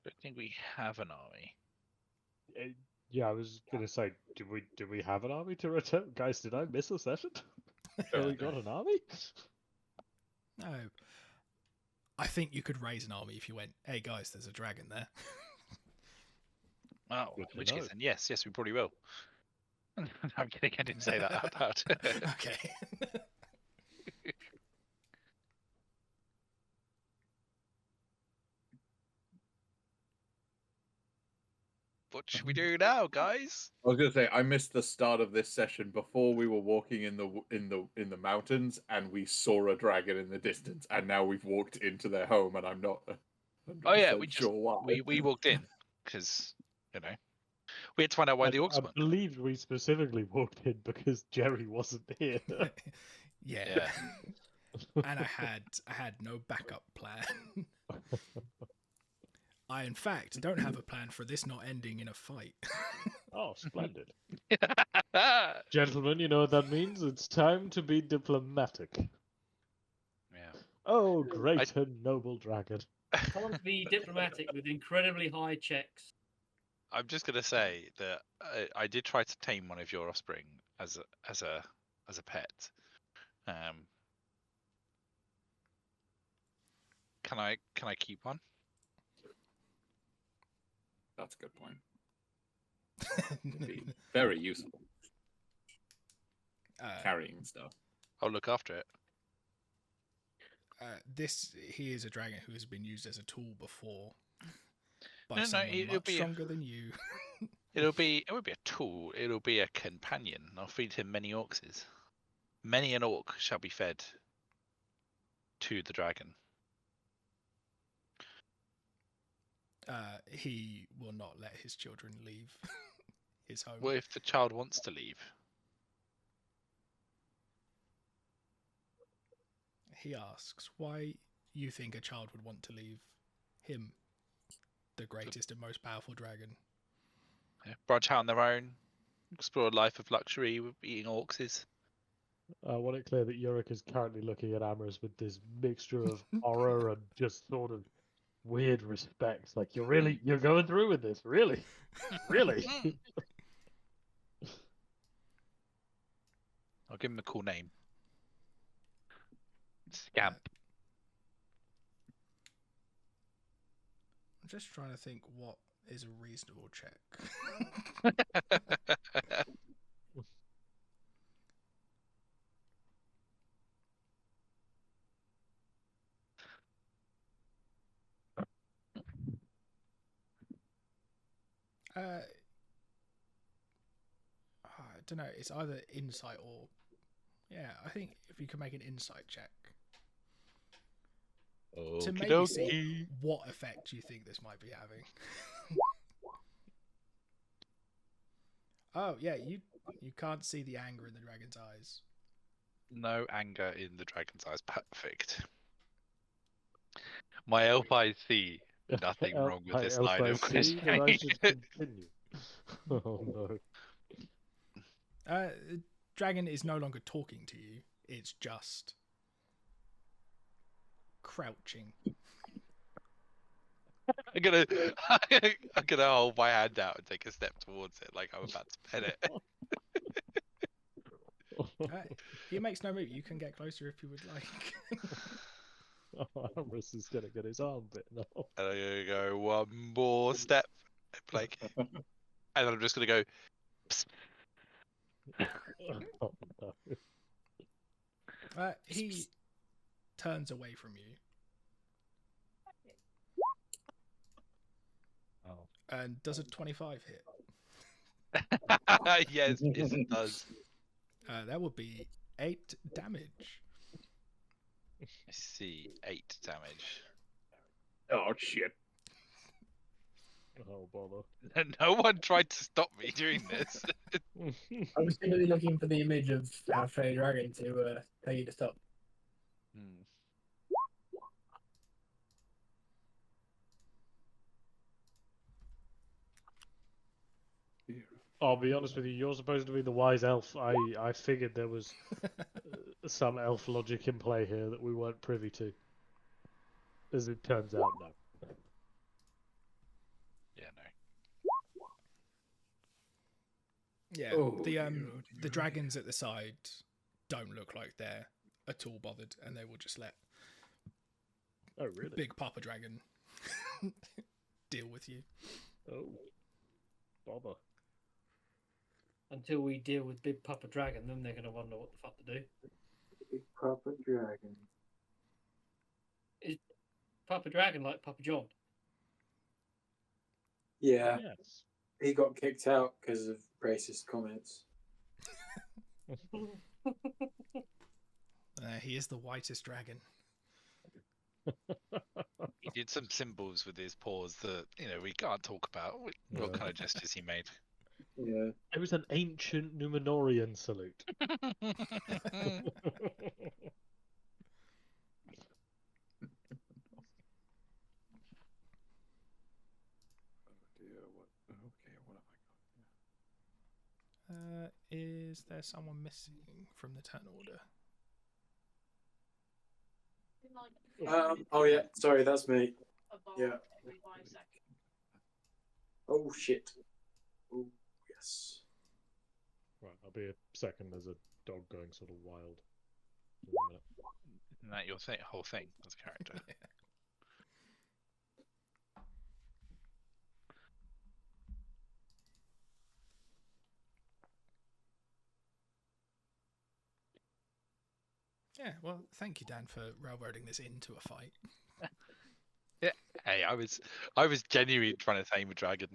Don't think we have an army. Yeah, I was gonna say, do we have an army to return? Guys, did I miss a session? Have we got an army? No. I think you could raise an army if you went, hey guys, there's a dragon there. Oh, Good in to which case know. then yes, we probably will. I'm kidding, I didn't say that out loud. Okay. What should we do now, guys? I was gonna say I missed the start of this session before we were walking in the mountains and we saw a dragon in the distance, and now we've walked into their home and I'm not 100% Oh yeah, we just sure why. we walked in because we had to find out why the orcs I weren't. believe we specifically walked in because Jerry wasn't here. Yeah. And I had no backup plan. I, in fact, don't have a plan for this not ending in a fight. Oh, splendid. Gentlemen, you know what that means? It's time to be diplomatic. Yeah. Oh, great and noble dragon. Time to be diplomatic with incredibly high checks. I'm just gonna say that I did try to tame one of your offspring as a pet. Can I keep one? That's a good point. It'd be very useful carrying stuff. I'll look after it. He is a dragon who has been used as a tool before by No, someone it'll much be stronger than you. it won't be a tool. It'll be a companion. I'll feed him many orcses. Many an orc shall be fed to the dragon. He will not let his children leave his home. What if the child wants to leave? He asks why you think a child would want to leave him, the greatest and most powerful dragon. Yeah, branch out on their own, explore a life of luxury with eating orcses. I want it clear that Yurik is currently looking at Amherst with this mixture of horror and just sort of weird respect. Like, you're going through with this? Really? Really? I'll give him a cool name. Scamp. I'm just trying to think what is a reasonable check. I don't know. It's either insight or yeah. I think if you could make an insight check to maybe see what effect you think this might be having. Oh yeah, you can't see the anger in the dragon's eyes. No anger in the dragon's eyes. Perfect. My elf eyes see nothing wrong with this line of see that I questioning. should continue. Oh no. The dragon is no longer talking to you. It's just crouching. I'm gonna hold my hand out and take a step towards it, like I'm about to pet it. He makes no move. You can get closer if you would like. Amorous is gonna get his arm bitten off. And I'm gonna go one more step, like, and then I'm just gonna go. Psst. Oh no. He turns away from you. Oh. And does a 25 hit? Yes, it does. That would be 8 damage. I see, 8 damage. Oh shit! Oh bother. No one tried to stop me doing this. I was simply looking for the image of our fairy dragon to tell you to stop. I'll be honest with you, you're supposed to be the wise elf. I figured there was some elf logic in play here that we weren't privy to. As it turns out, no. Yeah, no. Yeah, the dragons at the side don't look like they're at all bothered, and they will just let Oh really? Big Papa Dragon deal with you. Oh. Bother. Until we deal with Big Papa Dragon, then they're going to wonder what the fuck to do. Big Papa Dragon. Is Papa Dragon like Papa John? Yeah, Yes. he got kicked out because of racist comments. He is the whitest dragon. He did some symbols with his paws that, we can't talk about. What kind of gestures he made. Yeah. It was an ancient Numenorian salute. Is there someone missing from the turn order? Oh yeah, sorry, that's me. Yeah. Oh shit. Oh yes. Right, I'll be a second. There's a dog going sort of wild. Isn't that your whole thing as a character? Yeah, well, thank you, Dan, for railroading this into a fight. Yeah. Hey, I was genuinely trying to tame a dragon.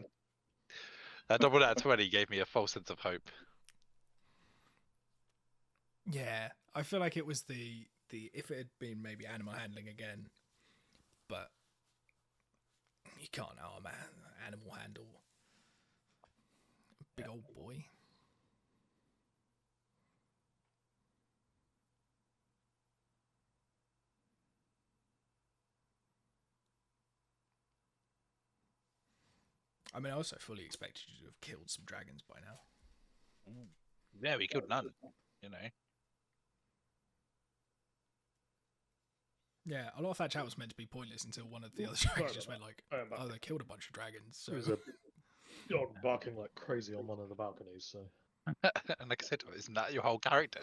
That double out of 20 gave me a false sense of hope. Yeah, I feel like it was the if it had been maybe animal handling again, but you can't animal handle a big old boy. I mean, I also fully expected you to have killed some dragons by now. Yeah, we killed none, Yeah, a lot of that chat was meant to be pointless until one of the other dragons just went like, oh, they killed a bunch of dragons. So. There's a dog barking like crazy on one of the balconies, so... And like I said, isn't that your whole character?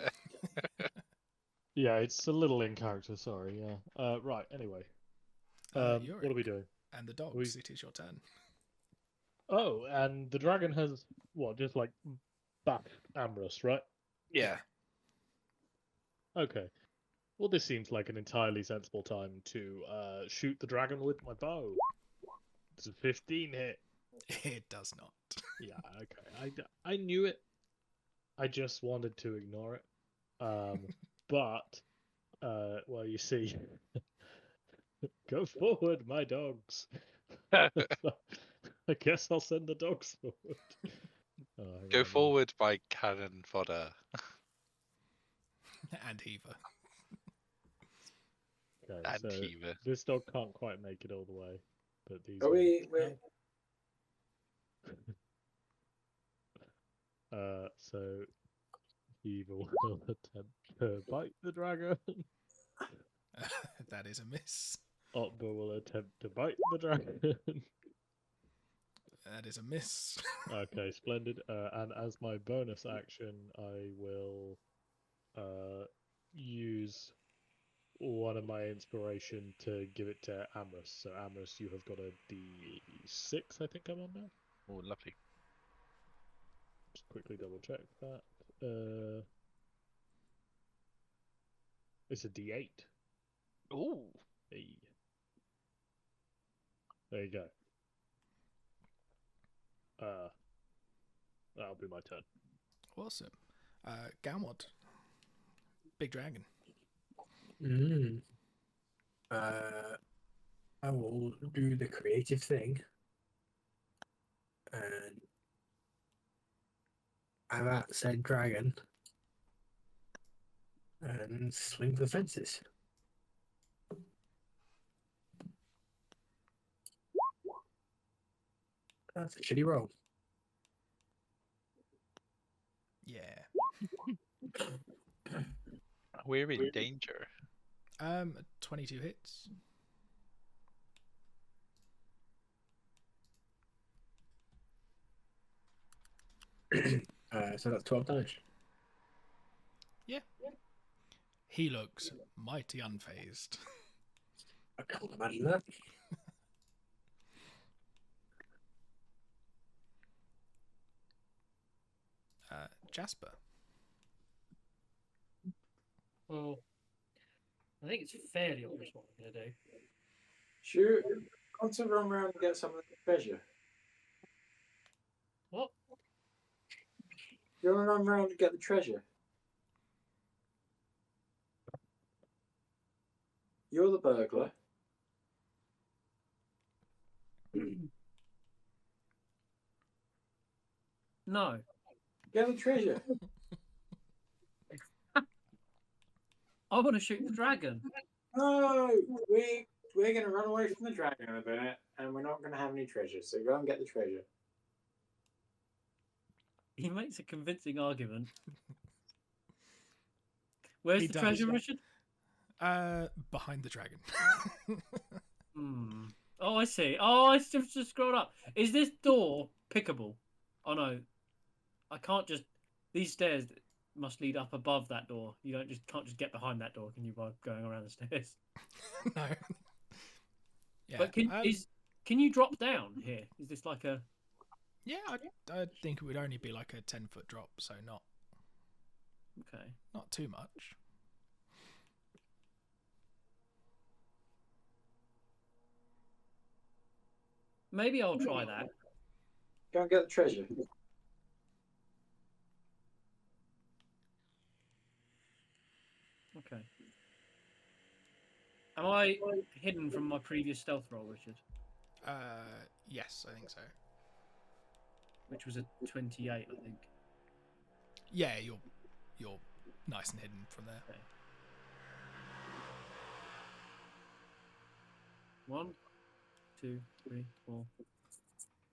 Yeah, it's a little in character, sorry, yeah. Right, anyway. What are we doing? And the dogs, it is your turn. Oh, and the dragon has, what, just like back Amorous, right? Yeah. Okay. Well, this seems like an entirely sensible time to shoot the dragon with my bow. Does a 15 hit? It does not. Yeah, okay. I knew it. I just wanted to ignore it. But well, you see, go forward, my dogs. I guess I'll send the dogs forward. Oh, hang on, Go let me- forward by cannon fodder. And Heaver. Okay, And so Heaver. this dog can't quite make it all the way, but these. Are ones we? can. So he will attempt to bite the dragon. That is a miss. Otto will attempt to bite the dragon. That is a miss. Okay, splendid. And as my bonus action, I will use one of my inspiration to give it to Amrus. So Amrus, you have got a D6, I think I'm on now. Oh, lovely. Just quickly double check that. It's a D8. Ooh. Hey. There you go. That'll be my turn. Awesome. Galmod. Big dragon. I will do the creative thing and have at said dragon and swing for the fences. That's a shitty roll. Yeah. We're in danger. 22 hits. So that's 12 damage. He looks mighty unfazed. I can't imagine that. Jasper. Well, I think it's fairly obvious what I'm going to do. Shoot. Want to run around and get some of the treasure? What? You want to run around and get the treasure? You're the burglar. No. Get the treasure. I want to shoot the dragon. No, we're going to run away from the dragon in a minute, and we're not going to have any treasure. So go and get the treasure. He makes a convincing argument. Where's He the does. treasure, Richard? Behind the dragon. Hmm. Oh, I see. Oh, I just scrolled up. Is this door pickable? Oh no, I can't just. These stairs must lead up above that door. You can't just get behind that door, can you? By going around the stairs. No. Yeah. But can you drop down here? Is this like a? Yeah, I think it would only be like a 10-foot drop, so not Okay. not too much. Maybe I'll try that. Go and get the treasure. Okay. Am I hidden from my previous stealth roll, Richard? Yes, I think so. Which was a 28, I think. Yeah, you're nice and hidden from there. Okay. 1, 2, 3, 4,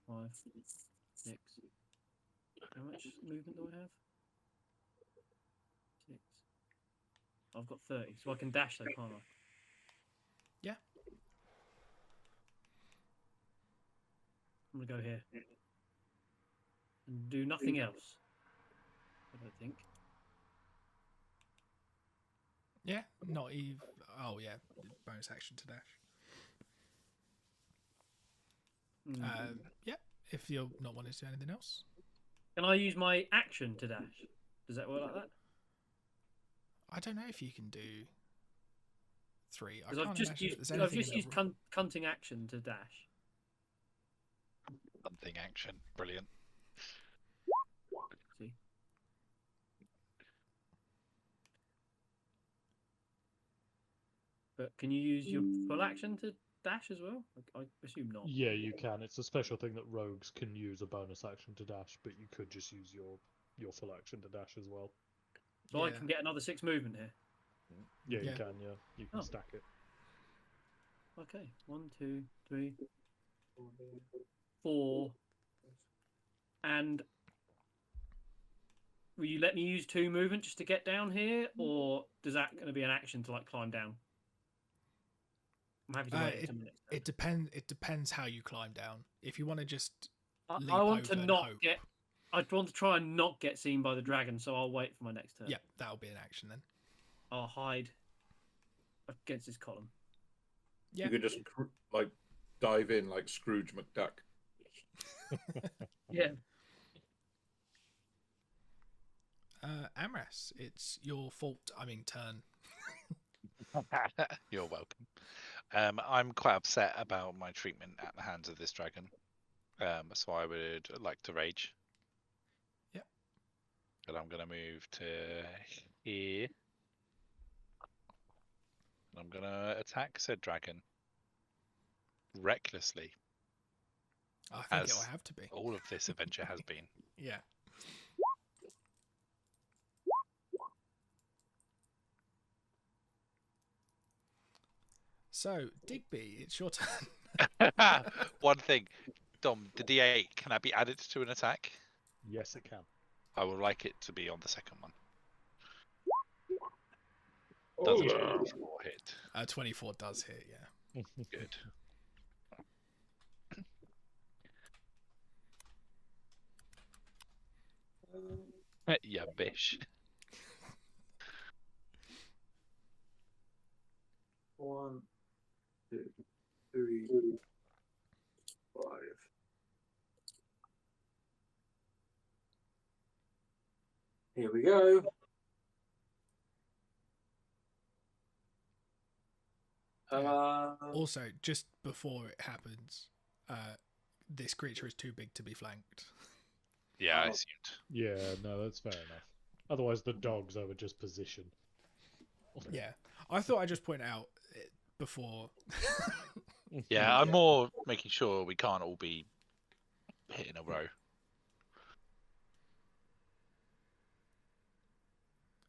5, 6. How much movement do I have? 6. I've got 30, so I can dash though, can't I? Yeah. I'm gonna go here. And do nothing else. I don't think. Yeah, not even. Oh yeah, bonus action to dash. Yeah, if you're not wanting to do anything else. Can I use my action to dash? Does that work like that? I don't know if you can do 3. I Because can't I've just imagine used, that there's I've anything just in used the cunting action to dash. Something action. Brilliant. But can you use your full action to dash as well? I assume not. Yeah, you can. It's a special thing that rogues can use a bonus action to dash, but you could just use your full action to dash as well. So I Yeah. can get another 6 movement here. Yeah, you Yeah. can. Yeah, you can Oh. stack it. Okay, 1, 2, 3, 4, and will you let me use 2 movement just to get down here, or does that going to be an action to like climb down? I'm happy to wait until the next turn. It depends how you climb down. If you want to just leap I want to over and not hope. get. I want to try and not get seen by the dragon, so I'll wait for my next turn. Yeah, that'll be an action then. I'll hide against this column. Yeah. You can just like dive in like Scrooge McDuck. Yeah. Amras, it's your fault. I mean, turn. You're welcome. I'm quite upset about my treatment at the hands of this dragon. So I would like to rage. Yep. And I'm going to move to here. And I'm going to attack said dragon recklessly, I think As- it'll have to be. all of this adventure has been. Yeah. So, Digby, it's your turn. One thing, Dom, the D8, can that be added to an attack? Yes, it can. I would like it to be on the second one. Oh, Does a yeah. 24 hit? 24 does hit, yeah. Good. Yeah, bish. 1, 2, 3, 5. Here we go. Also, just before it happens, this creature is too big to be flanked. Yeah, I Oh. assumed. Yeah, no, that's fair enough. Otherwise, the dogs I would just position. Yeah. I thought I'd just point out it before. Yeah, I'm more making sure we can't all be hit in a row.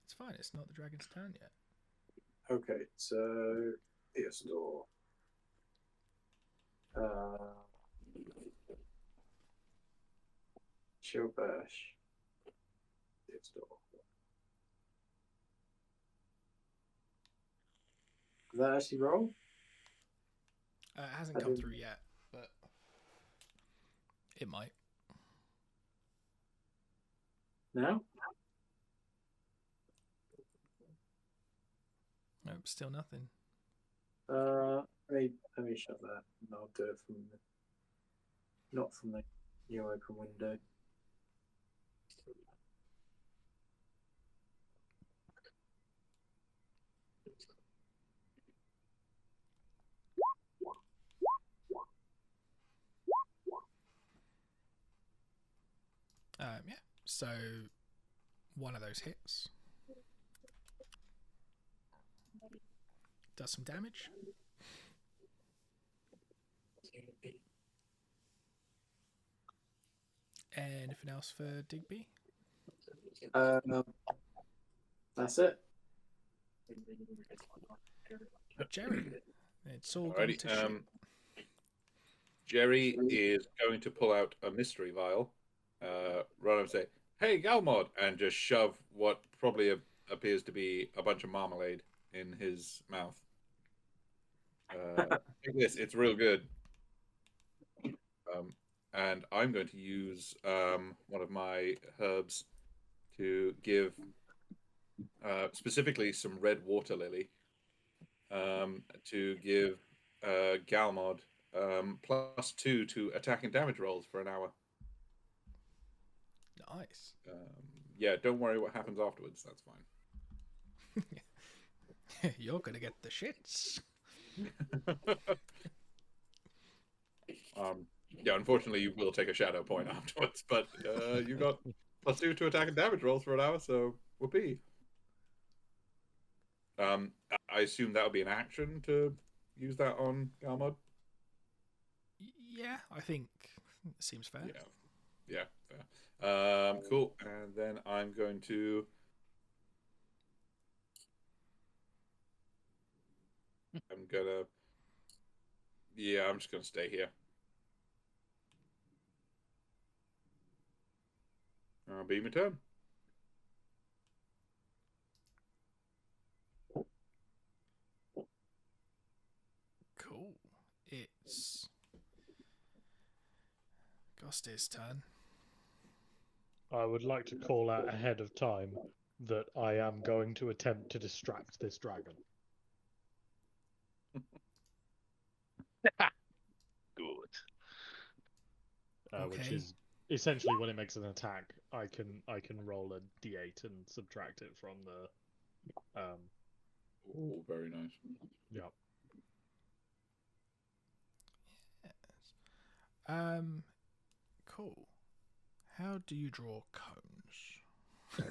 It's fine, it's not the dragon's turn yet. Okay, so here's door. Chill bash. Here's door. Did that actually roll? It hasn't I come didn't- through yet, but it might. No? Nope, still nothing. Let me shut that and I'll do it from the not from the new open window. Yeah, so one of those hits. Does some damage. Anything else for Digby? That's it. Jerry, it's all gone Alrighty. to shit. Jerry is going to pull out a mystery vial, run up and say, "Hey, Galmod," and just shove what probably appears to be a bunch of marmalade in his mouth. Take this; it's real good. And I'm going to use one of my herbs to give specifically some red water lily to give Galmod +2 to attack and damage rolls for an hour. Nice. Yeah, don't worry what happens afterwards. That's fine. You're gonna get the shits. Yeah, unfortunately, you will take a shadow point afterwards, but you got +2 to attack and damage rolls for an hour, so whoopee. I assume that would be an action to use that on Galmod. Yeah, I think it seems fair. Yeah, fair. Cool. And then I'm going to. I'm gonna. Yeah, I'm just gonna stay here. I'll be my turn. Cool. It's Ghost's turn. I would like to call out ahead of time that I am going to attempt to distract this dragon. Good. Which Okay. is essentially when it makes an attack, I can roll a d8 and subtract it from the Oh, very nice. yeah. Yes. Cool. How do you draw cones?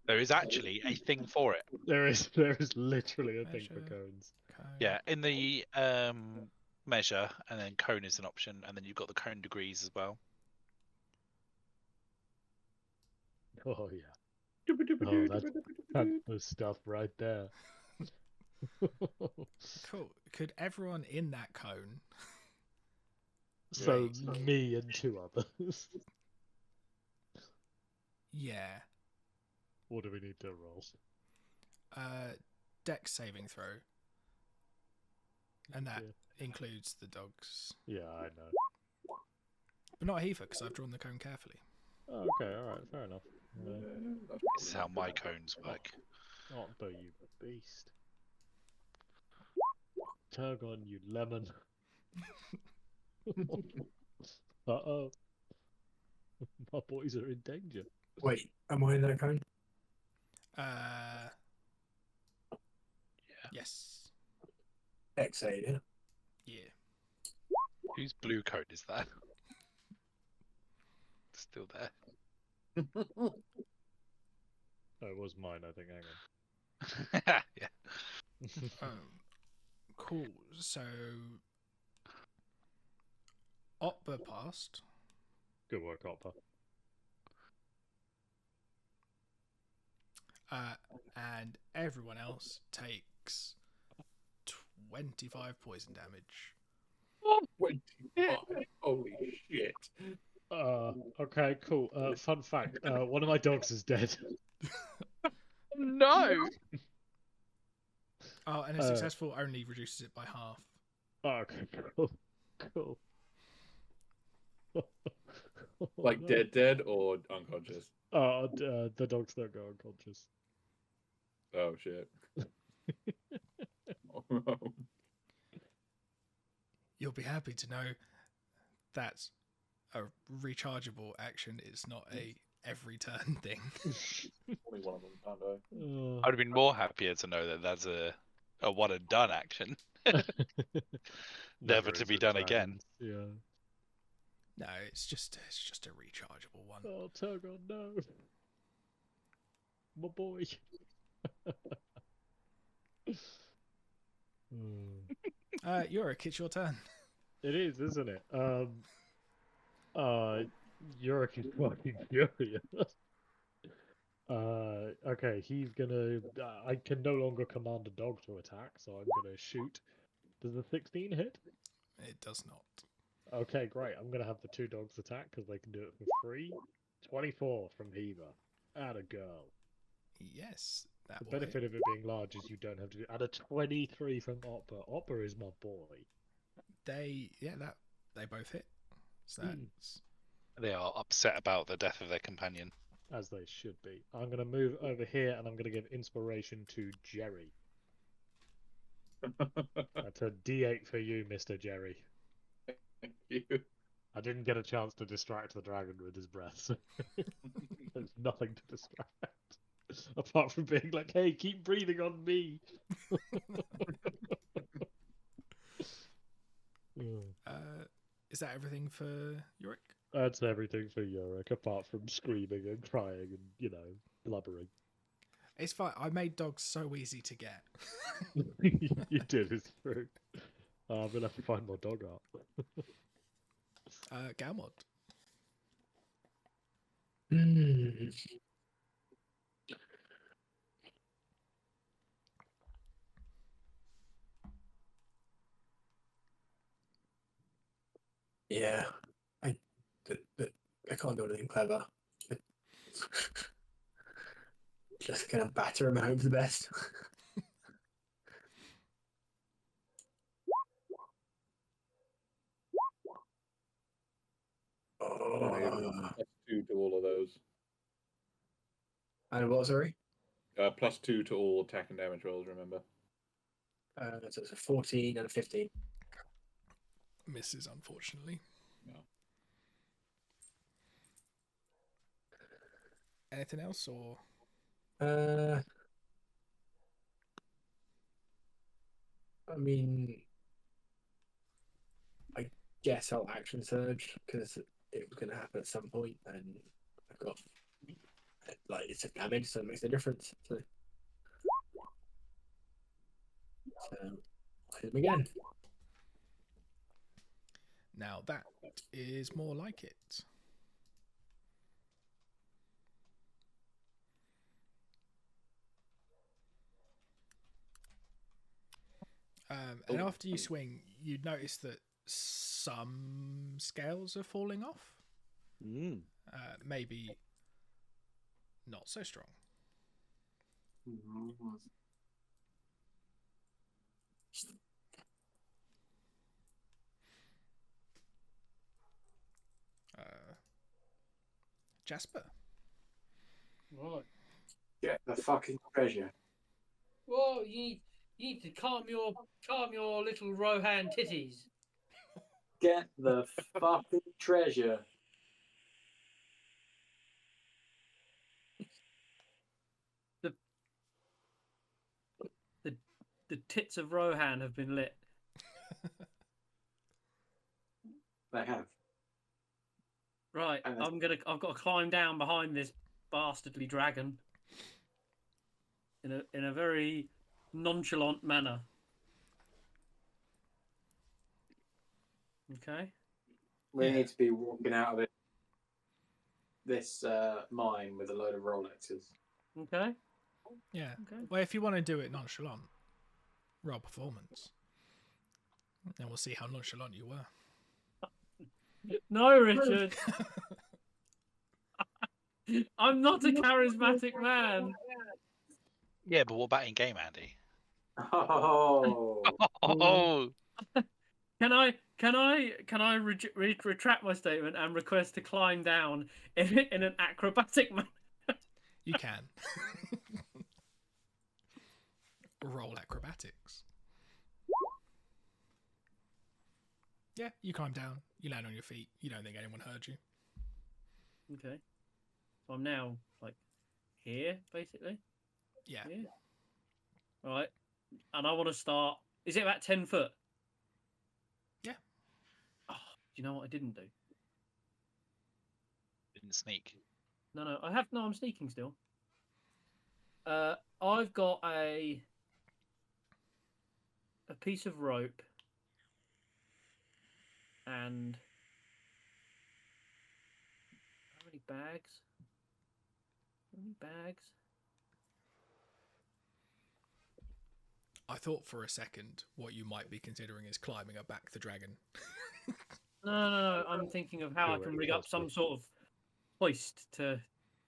There is actually a thing for it. There is literally a thing for Measure. cones. Cone. Yeah, in the measure, and then cone is an option, and then you've got the cone degrees as well. Oh yeah. Oh, that's the stuff right there. Cool. Could everyone in that cone? So Right. me and two others. Yeah. What do we need to roll? Dex saving throw, and that Yeah. includes the dogs, Yeah, I know. but not Heifer because I've drawn the cone carefully. Oh, okay, alright, fair enough. This is how my cones work. Oh, but you beast. Turgon, you lemon. Uh-oh. My boys are in danger. Wait, am I in that cone? Yes. X8, yeah? Yeah. Whose blue cone is that? Still there. Oh, it was mine, I think. Hang on. Yeah. Cool. So, Opera passed. Good work, Oppa. And everyone else takes 25 poison damage. 25. Holy shit. Okay, cool. Fun fact, one of my dogs is dead. No! Oh, and a successful only reduces it by half. Oh, okay, cool. Cool. Like No. dead or unconscious? The dogs don't go unconscious. Oh shit. Oh, no. You'll be happy to know that's a rechargeable action. It's not a every turn thing. Only one of them can't die. I would have been more happier to know that that's a one and done action. Never to be done again. Yeah. No, it's just a rechargeable one. Oh, Turgon, no. My boy. Yorick, it's your turn. It is, isn't it? Yorick is fucking furious. Okay, he's gonna. I can no longer command a dog to attack, so I'm gonna shoot. Does the 16 hit? It does not. Okay, great. I'm gonna have the two dogs attack because they can do it for free. 24 from Heaver. Add a girl. Yes, that The will hit. benefit of it being large is you don't have to do. Add a 23 from Opera. Opera is my boy. They both hit. So that's They are upset about the death of their companion. As they should be. I'm going to move over here and I'm going to give inspiration to Jerry. That's a D8 for you, Mr. Jerry. Thank you. I didn't get a chance to distract the dragon with his breath, so there's nothing to distract. Apart from being like, hey, keep breathing on me. is that everything for Yorick? That's everything for Yorick, apart from screaming and crying and, blubbering. It's fine. I made dogs so easy to get. You did, it's true. I'm gonna have to find my dog out. Galmod. Hmm. Yeah, I, I can't do anything clever. I- Just gonna batter him and hope for the best. Oh, +2 to all of those. and what? Sorry. +2 to all attack and damage rolls. Remember. So it's a 14 and a 15. Misses, unfortunately. No. Anything else, or I mean, I guess I'll action surge because it was going to happen at some point, and I've got like it's a damage, so it makes a difference. So hit him again. now that is more like it. And after you swing, you notice that some scales are falling off. Mm. Maybe not so strong. Jasper. Right. Get the fucking treasure. Well, you need to calm your little Rohan titties. Get the fucking treasure. The tits of Rohan have been lit. They have. Right, And I've got to climb down behind this bastardly dragon in a very nonchalant manner. Okay. We Yeah. need to be walking out of this mine with a load of Rolexes. Okay. Yeah. Okay. Well, if you want to do it nonchalant, roll performance, and we'll see how nonchalant you were. No, Richard. I'm not a charismatic man. Yeah, but what about in game, Andy? Oh. Oh, Can I retract my statement and request to climb down in an acrobatic manner? You can. Roll acrobatics. Yeah, you climb down. You land on your feet. You don't think anyone heard you. Okay. So I'm now like here, basically. Yeah. Here. All right. And I want to start. Is it about 10 foot? Yeah. Oh, do you know what I didn't do? didn't sneak. No, I'm sneaking still. I've got a piece of rope and how many bags? How many bags? I thought for a second what you might be considering is climbing up back the dragon. No. I'm thinking of how I Correct, can rig up possibly. some sort of hoist to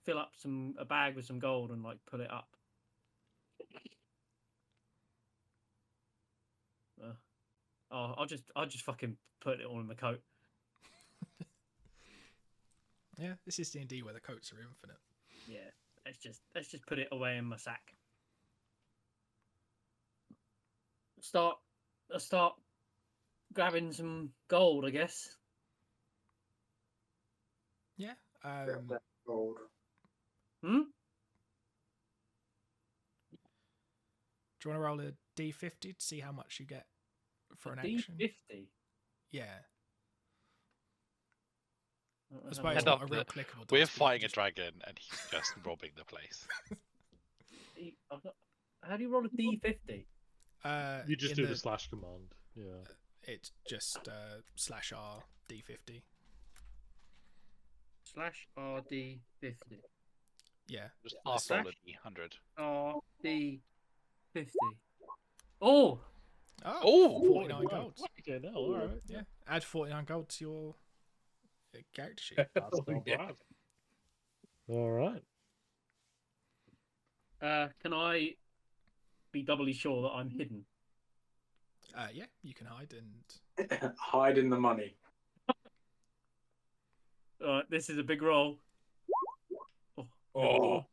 fill up a bag with some gold and like pull it up. I'll just fucking put it all in the coat. Yeah, this is D&D where the coats are infinite. Yeah, let's just put it away in my sack. Start grabbing some gold, I guess. Yeah. Grab that gold. Do you want to roll a D50 to see how much you get for an action? D50. Yeah. I Head suppose it's up not a real the- clickable dice, We're but you can fighting a just- dragon, and he's just robbing the place. How do you roll a D50? You just in do the slash command. Yeah. It's just slash R D50. Slash RD50. Yeah. Just Like half roll a slash? D100. RD50. Oh! Oh, Oh! 49 gold. Okay, no, all right. Yeah. Add 49 gold to your character sheet. That's Oh, not yeah. bad. All right. Can I be doubly sure that I'm hidden? Yeah, you can hide and Hide in the money. Alright, this is a big roll. Oh,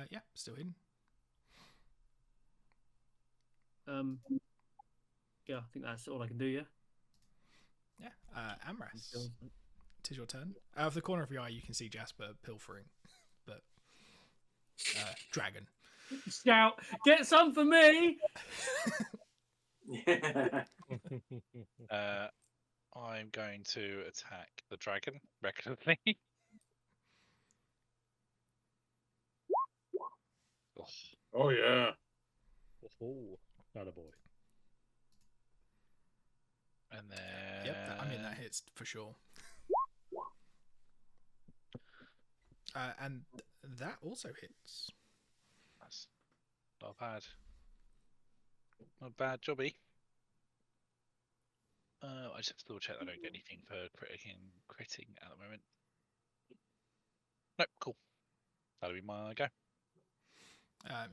yeah, still hidden. Yeah, I think that's all I can do, yeah? Yeah. Amras, tis your turn. Out of the corner of your eye, you can see Jasper pilfering, but dragon. Shout, get some for me! yeah. I'm going to attack the dragon recklessly. Oh, Oh yeah. Oh, not a boy. and then Yep, that hits for sure. And that also hits. that's not bad. Not bad, jobby. I just have to double check that I don't get anything for critting at the moment. Nope, cool. That'll be my go.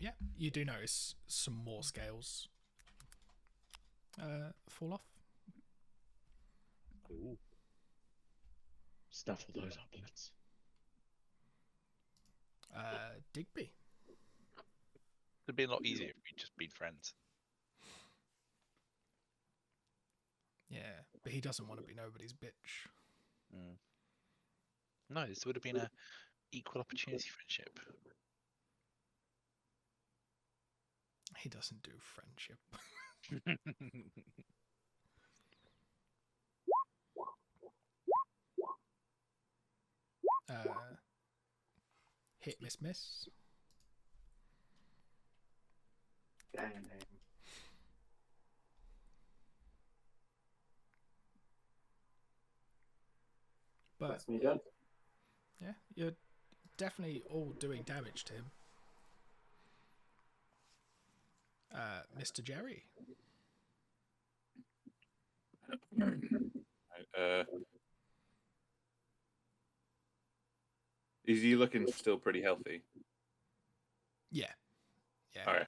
Yeah, you do notice some more scales fall off. Ooh. Stuff all those upwards. Digby. It'd be a lot easier if we'd just been friends. Yeah, but he doesn't want to be nobody's bitch. Mm. No, this would have been a equal opportunity friendship. He doesn't do friendship. Hit, miss. Damn. But That's me done. yeah, you're definitely all doing damage to him. Mr. Jerry. Is he looking still pretty healthy? Yeah. All right.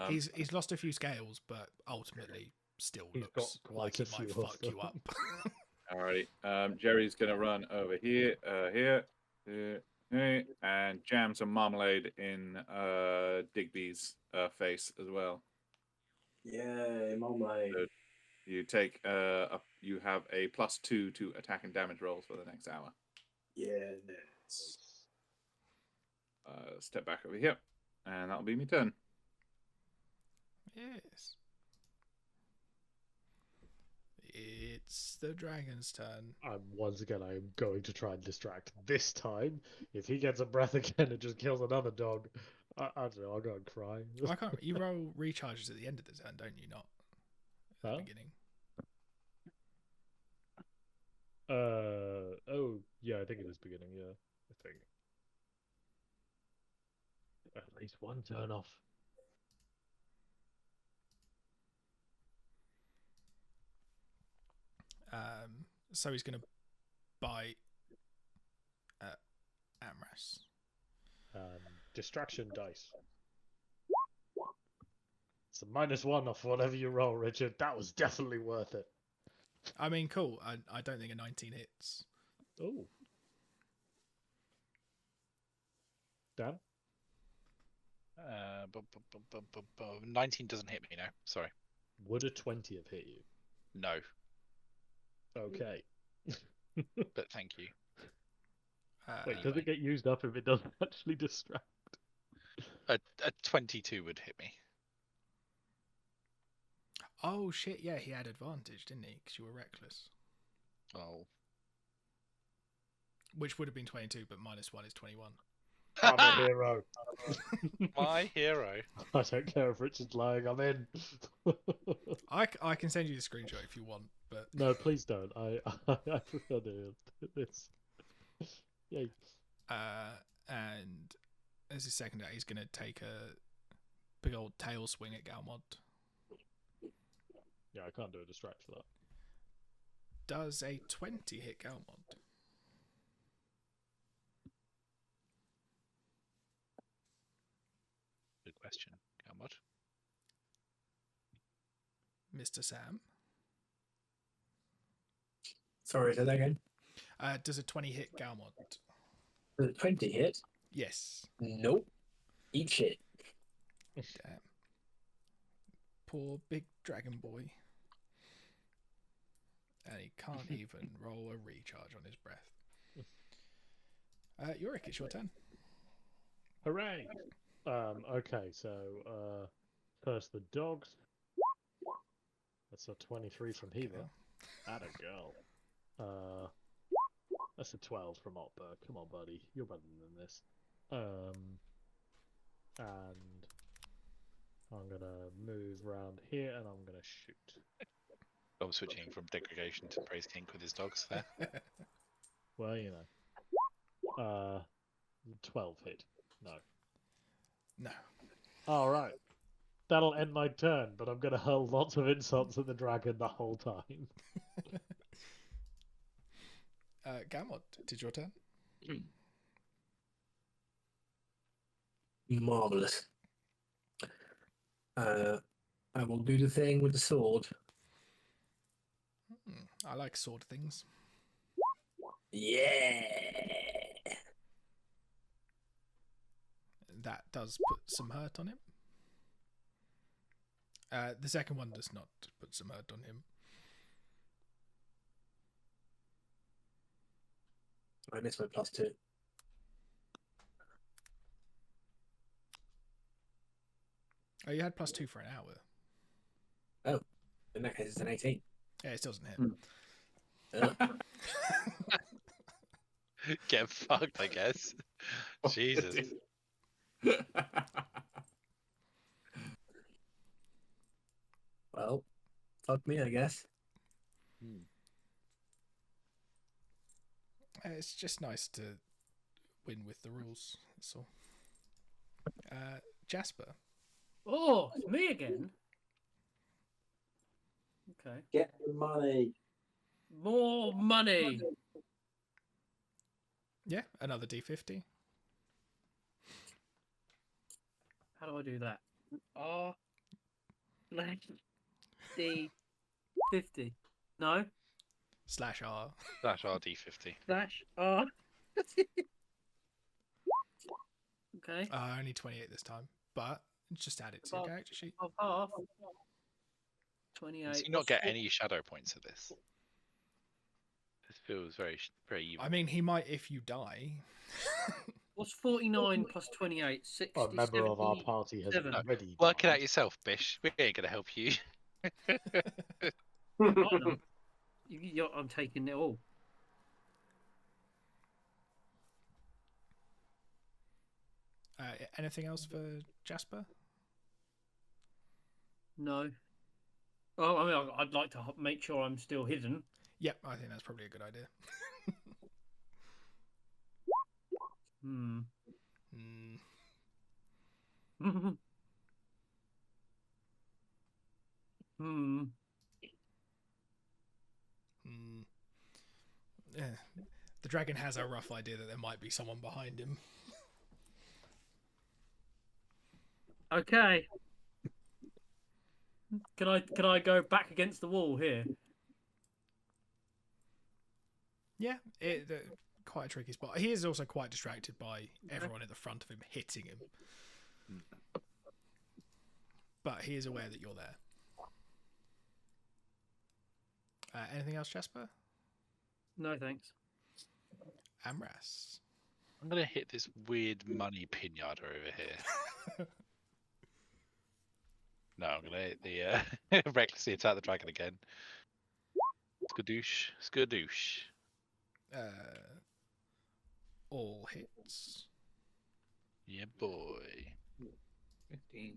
He's lost a few scales, but ultimately still He's looks got like quite he a might few of fuck you them. up. Alrighty. Jerry's gonna run over here, here, and jam some marmalade in Digby's face as well. Yay, marmalade. So you take you have a +2 to attack and damage rolls for the next hour. Yeah, nice. Step back over here, and that'll be me turn. Yes. It's the dragon's turn. Once again, I am going to try and distract. This time, if he gets a breath again and just kills another dog, I don't know, I'll go and cry. Why can't you roll recharges at the end of the turn, don't you? Not at Huh? the beginning. Oh, yeah, I think it is beginning, yeah. I think. At least one turn off. So he's going to bite Amras. Distraction dice. It's a -1 off whatever you roll, Richard. That was definitely worth it. I mean, cool. I don't think a 19 hits. Oh. Dan? 19 doesn't hit me now. Sorry. Would a 20 have hit you? No, Okay. but thank you. Wait, does Anyway. it get used up if it doesn't actually distract? A 22 would hit me. Oh shit! Yeah, he had advantage, didn't he? Because you were reckless. Oh. which would have been 22, but -1 is 21. I'm a hero. My hero. I don't care if Richard's lying. I'm in. I can send you the screenshot if you want, but No, please don't. I prefer this. Yay. And as his second act, he's going to take a big old tail swing at Galmod. Yeah, I can't do a distract for that. Does a 20 hit Galmod? Good question. How much? Mr. Sam? Sorry, say that again. Does a 20 hit Galmod? The 20 hit? Yes. Nope. Each hit. Damn. Poor big dragon boy. And he can't even roll a recharge on his breath. Yorick, it's your turn. Hooray! Okay, so first the dogs. That's a 23 from Heaver. Atta girl. That's a 12 from Otberg. Come on, buddy. You're better than this. And I'm gonna move around here and I'm gonna shoot. I'm switching from degradation to praise kink with his dogs there. Well, you know. 12 hit. No. No. Alright. That'll end my turn, but I'm gonna hurl lots of insults at the dragon the whole time. Galmod, it's your turn. Marvelous. I will do the thing with the sword. I like sword things. Yeah. That does put some hurt on him. The second one does not put some hurt on him. I missed my +2. Oh, you had +2 for an hour. Oh, in that case, it's an 18. Yeah, it doesn't hit. Get fucked, I guess. Jesus. Well, fuck me, I guess. It's just nice to win with the rules. That's all. Jasper. Oh, it's me again. Okay. Get the money. More money. Yeah, another D50. How do I do that? R D 50. No. /R. Slash RD50. R. Okay. Only 28 this time, but just add it to your character sheet. Of half. 28. Does he not get any shadow points at this? This feels very even. I mean, he might if you die. What's 49 plus 28? 60. A member of our 70. party has 7. already Work it died. out yourself, Bish. We ain't gonna help you. I know. I'm taking it all. Anything else for Jasper? No. Oh, I mean, I'd like to make sure I'm still hidden. Yep, I think that's probably a good idea. Hmm. Hmm. Hmm. Yeah. The dragon has a rough idea that there might be someone behind him. Okay. Can I go back against the wall here? Yeah, quite a tricky spot. He is also quite distracted by everyone at the front of him hitting him. But he is aware that you're there. Anything else, Jasper? No, thanks. Amras. I'm gonna hit this weird money pinata over here. No, I'm gonna hit the recklessly attack the dragon again. Skadoosh, skadoosh. all hits. Yeah, boy. 15.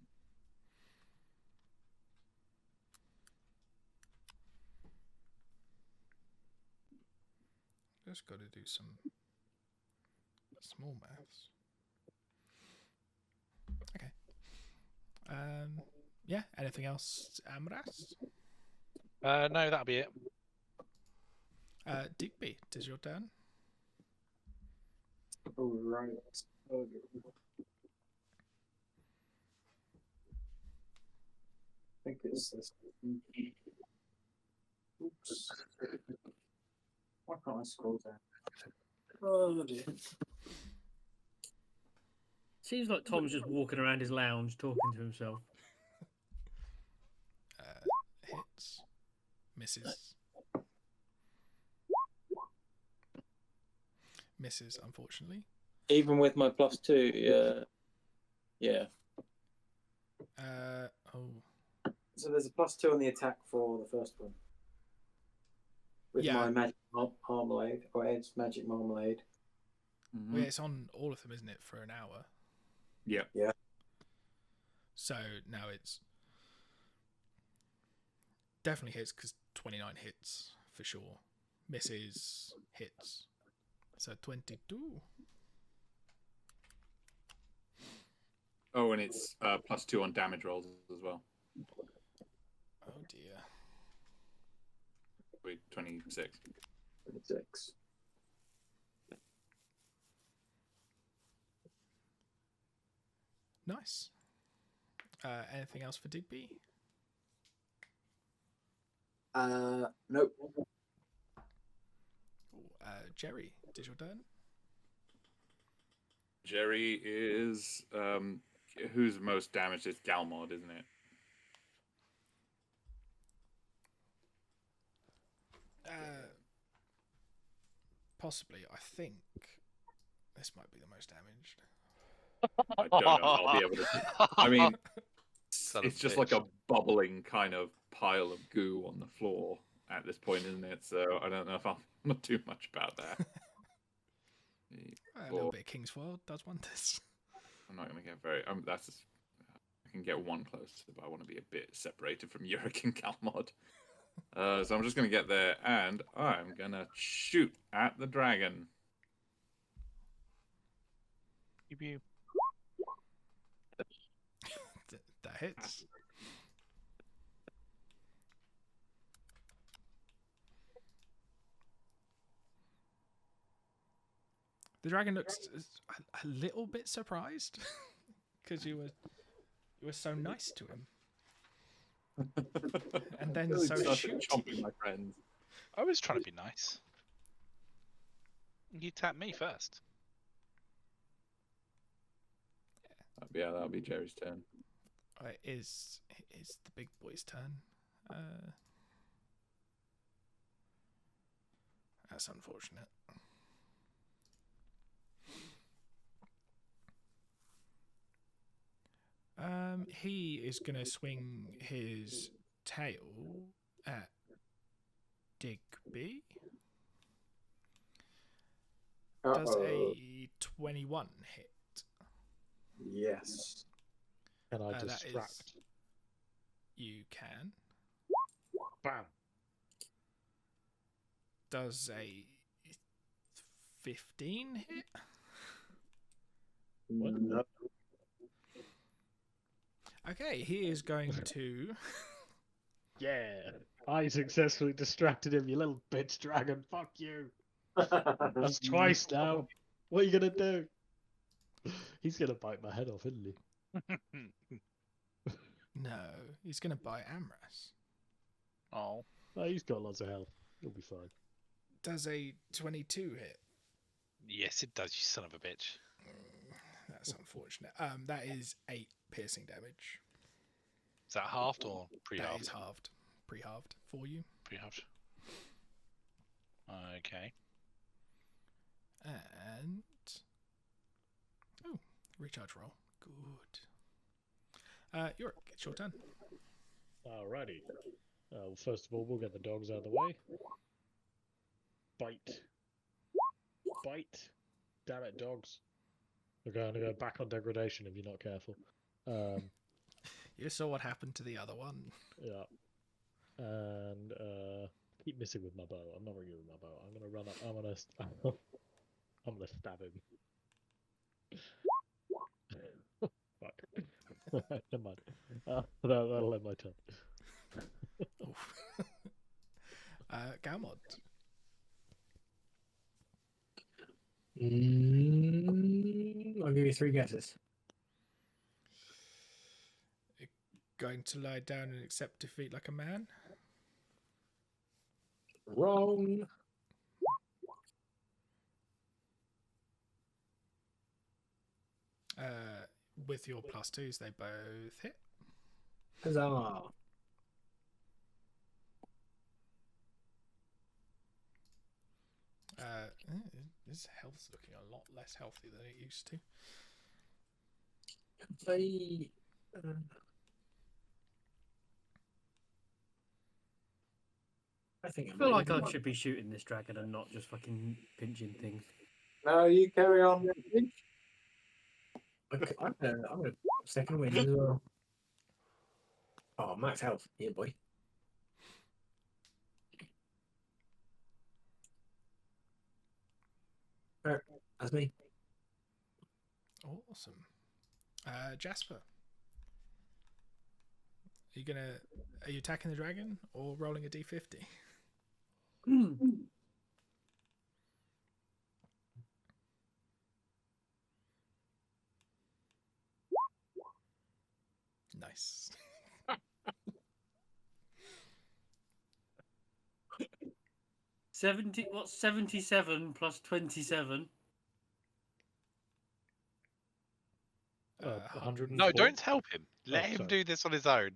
Just got to do some small maths. Okay. Yeah. Anything else, Amras? No, that'll be it. Digby, it is your turn. All right. Oh, I think it's this. Oops. Why can't I scroll down? Oh dear. Seems like Tom's just walking around his lounge talking to himself. Hits. Misses. Misses, unfortunately. Even with my +2, yeah. Yeah. Oh. So there's a +2 on the attack for the first one. With Yeah. my magic marmalade, or Ed's magic marmalade. Well, yeah, it's on all of them, isn't it, for an hour? Yeah. Yeah. So now it's definitely hits because 29 hits for sure. Misses, hits. So 22. Oh, and it's +2 on damage rolls as well. Oh dear. Wait, 26. 26. Nice. Anything else for Digby? Nope. Jerry, it is your turn. Jerry is who's most damaged? It's Galmod, isn't it? Possibly. I think this might be the most damaged. I don't know if I'll be able to. I mean, Son of it's just bitch. like a bubbling kind of pile of goo on the floor at this point, isn't it? So I don't know if I'll not do much about that. A little bit of King's Foil does wonders. I'm not going to get very. That's just, I can get one close, but I want to be a bit separated from Yurik and Galmod. So I'm just going to get there, and I'm going to shoot at the dragon. You. That hits. The dragon looks a little bit surprised because you were so nice to him, and then Really so started shoot. chomping my friends. I was trying to be nice. You tapped me first. Yeah, that'll be Jerry's turn. It is the big boy's turn. That's unfortunate. He is going to swing his tail at Digby. Does a 21 hit? Yes. Can I That is- distract? You can. Bam. Does a 15 hit? No. Okay, he is going to. Yeah. I successfully distracted him, you little bitch dragon. Fuck you. That's twice now. What are you gonna do? He's gonna bite my head off, isn't he? No, he's going to bite Amras. Oh. Oh, he's got lots of health. He'll be fine. Does a 22 hit? Yes, it does, you son of a bitch. That's unfortunate. That is 8 piercing damage. Is that halved or That pre-halved? is halved. Pre-halved for you. Pre-halved. Okay. And... Oh, recharge roll. Good. Yorick, it's your turn. Alrighty. Well, first of all, we'll get the dogs out of the way. Bite. Bite. Damn it, dogs. We're going to go back on degradation if you're not careful. You saw what happened to the other one. Yeah. And keep missing with my bow. I'm not really with my bow. I'm gonna run up. I'm gonna stab him. Fuck. Never mind. That'll end my turn. Galmod. I'll give you 3 guesses. Going to lie down and accept defeat like a man? Wrong. With your +2s, they both hit. Huzzah. His health's looking a lot less healthy than it used to. I think I feel like I should be shooting this dragon and not just fucking pinching things. No, you carry on. I'm gonna second win as well. Oh, max health, yeah, boy. That's me. Awesome. Jasper. Are you attacking the dragon or rolling a d50? Nice. What's 77 plus 27? 104. No, don't help him. Let Oh, him sorry. do this on his own.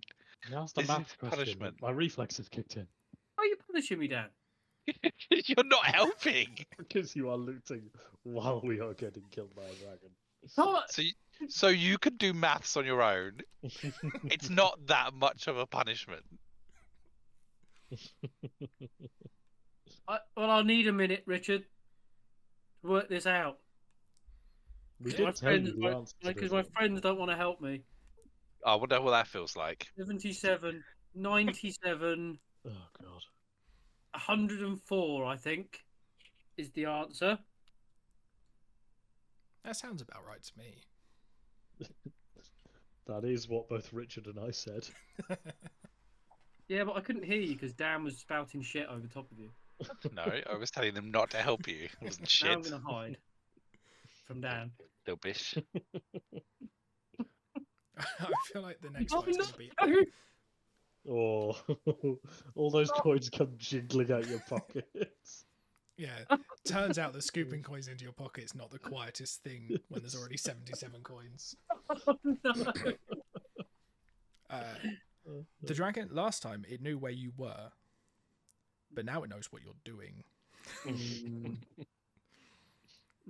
Now's the This math is question. punishment. My reflexes kicked in. Why are you punishing me, Dan? You're not helping. Because you are looting while we are getting killed by a dragon. So you can do maths on your own. It's not that much of a punishment. I'll need a minute, Richard, to work this out. We My did tell you friends, the answer to because this my one. friends don't want to help me. I wonder what that feels like. 77, 97, Oh, God. 104, I think, is the answer. That sounds about right to me. That is what both Richard and I said. Yeah, but I couldn't hear you because Dan was spouting shit over top of you. No, I was telling them not to help you. It wasn't Now I'm shit. going to hide from Dan. Little bish. I feel like the next Oh, one's going to be... no. Oh, all those coins come jingling out your pockets. Yeah, turns out that scooping coins into your pocket is not the quietest thing when there's already 77 coins. Oh, no. The dragon, last time, it knew where you were, but now it knows what you're doing.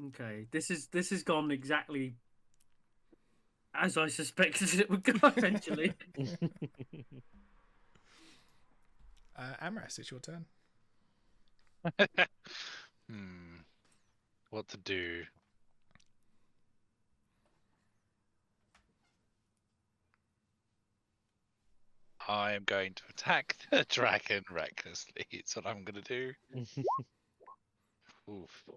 Okay, this has gone exactly as I suspected it would go eventually. Amras, it's your turn. What to do? I am going to attack the dragon recklessly. It's what I'm going to do. Oof.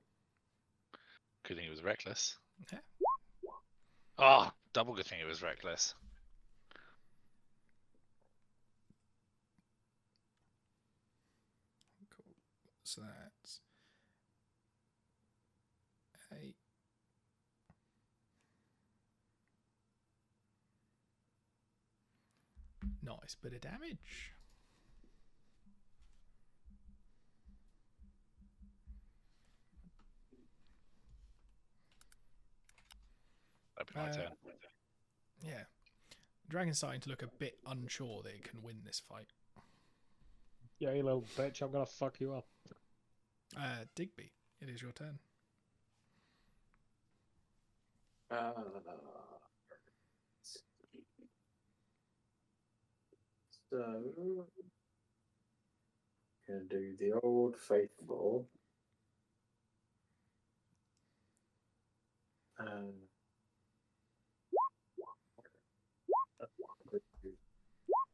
Good thing it was reckless. Yeah. Oh, double good thing it was reckless. Cool. So that's 8. Nice bit of damage. That'd be my turn. Yeah. Dragon's starting to look a bit unsure that it can win this fight. Yeah, you little bitch, I'm gonna fuck you up. Digby, it is your turn. So, gonna do the old faithful.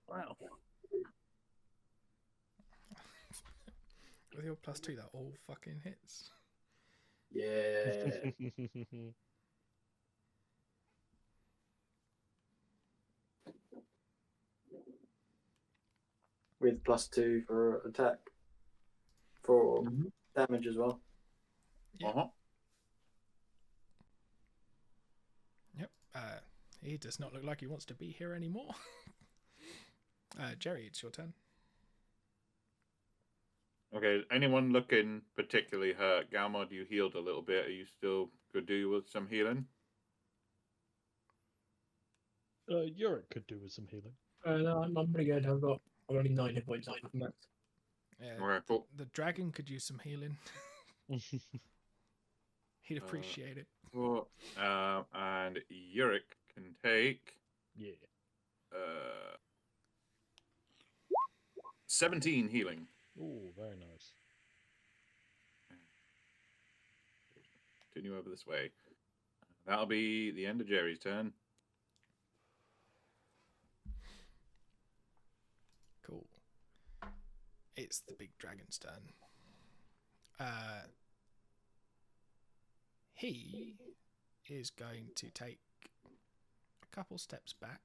Wow. With your +2, that all fucking hits. Yeah. With +2 for attack. For damage as well. Uh-huh. Yep. He does not look like he wants to be here anymore. Jerry, it's your turn. Okay, anyone looking particularly hurt? Galmod, you healed a little bit. Are you still could do with some healing? Yorick could do with some healing. No, I'm pretty good. I've only 9 hit points left from that. Yeah, Okay, cool. the dragon could use some healing. He'd appreciate it. Cool. And Yurik can take Yeah. 17 healing. Oh, very nice. Continue over this way. That'll be the end of Jerry's turn. Cool. It's the big dragon's turn. He is going to take a couple steps back.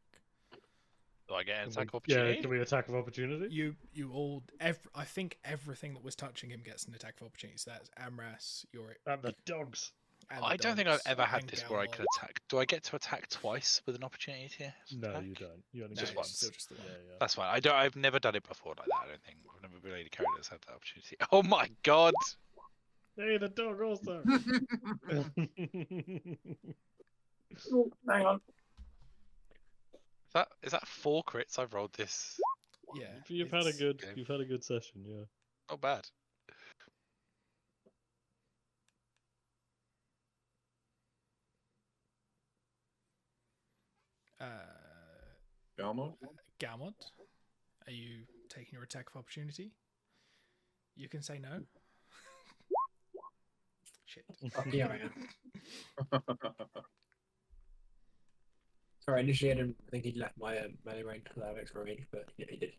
Do I get an Can attack we- opportunity? Yeah, can we attack of opportunity? You all, I think everything that was touching him gets an attack of opportunity. So that's Amras, Yorick, And the dogs. and the I don't think I've dogs, ever had and this where I Galmod. could attack. Do I get to attack twice with an opportunity to No, attack? you don't. You only No, get it's once. still just the one. Yeah. That's fine. I've never done it before like that. I don't think. I've never really character that's had that opportunity. Oh my god! Hey, the dog also. Oh, hang on. Is that 4 crits I've rolled this? Yeah, You've had a it's- good. okay. You've had a good session. Yeah. Not bad. Galmod? Galmod, are you taking your attack of opportunity? You can say no. Shit. Yeah, I am. Sorry, initially I didn't think he'd left my melee range because I have extra range, but yeah, he did.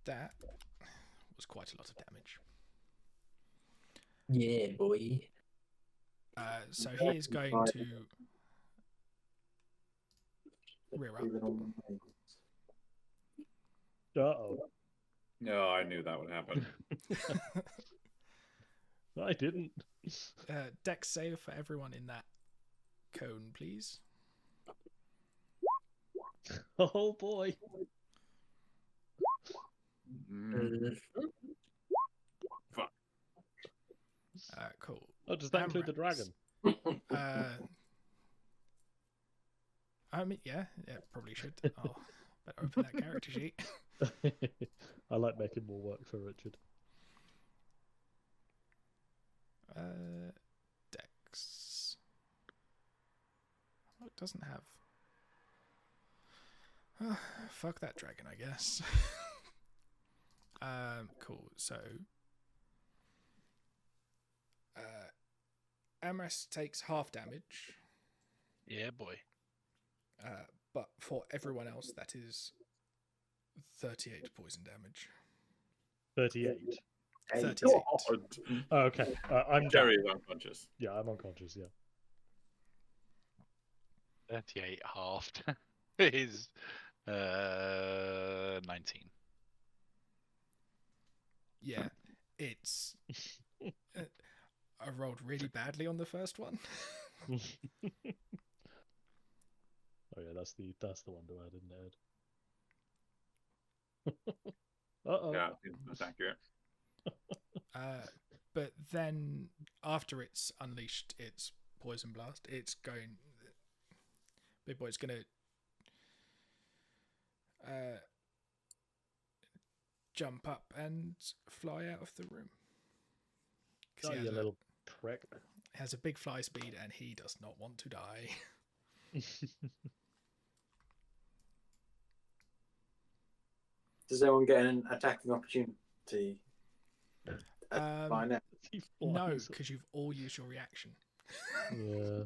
That was quite a lot of damage. Yeah, boy. So he is going to rear up. Even on my- Uh-oh. No, I knew that would happen. I didn't. Dex save for everyone in that cone, please. Oh boy. Mm. Cool. Oh, does that include the Amrax. dragon? I mean, yeah, probably should. I'll better open that character sheet. I like making more work for Richard. Dex. Oh, it doesn't have. Fuck that dragon, I guess. Cool. So, Amras takes half damage, Yeah, boy. but for everyone else, that is 38 poison damage. 38. 38. God. Oh, okay. I'm Jerry is unconscious. Yeah, I'm unconscious. Yeah. 38 halved is 19. Yeah, it's. I rolled really badly on the first one. Oh yeah, that's the one to add, isn't it? Uh-oh. Yeah, that's accurate. But then after it's unleashed its poison blast, it's going. Big Boy's gonna jump up and fly out of the room. 'Cause Oh, he you little prick. has a big fly speed and he does not want to die. Does anyone get an attacking opportunity T. Um, Fine. He No, flies. because you've all used your reaction. Yeah.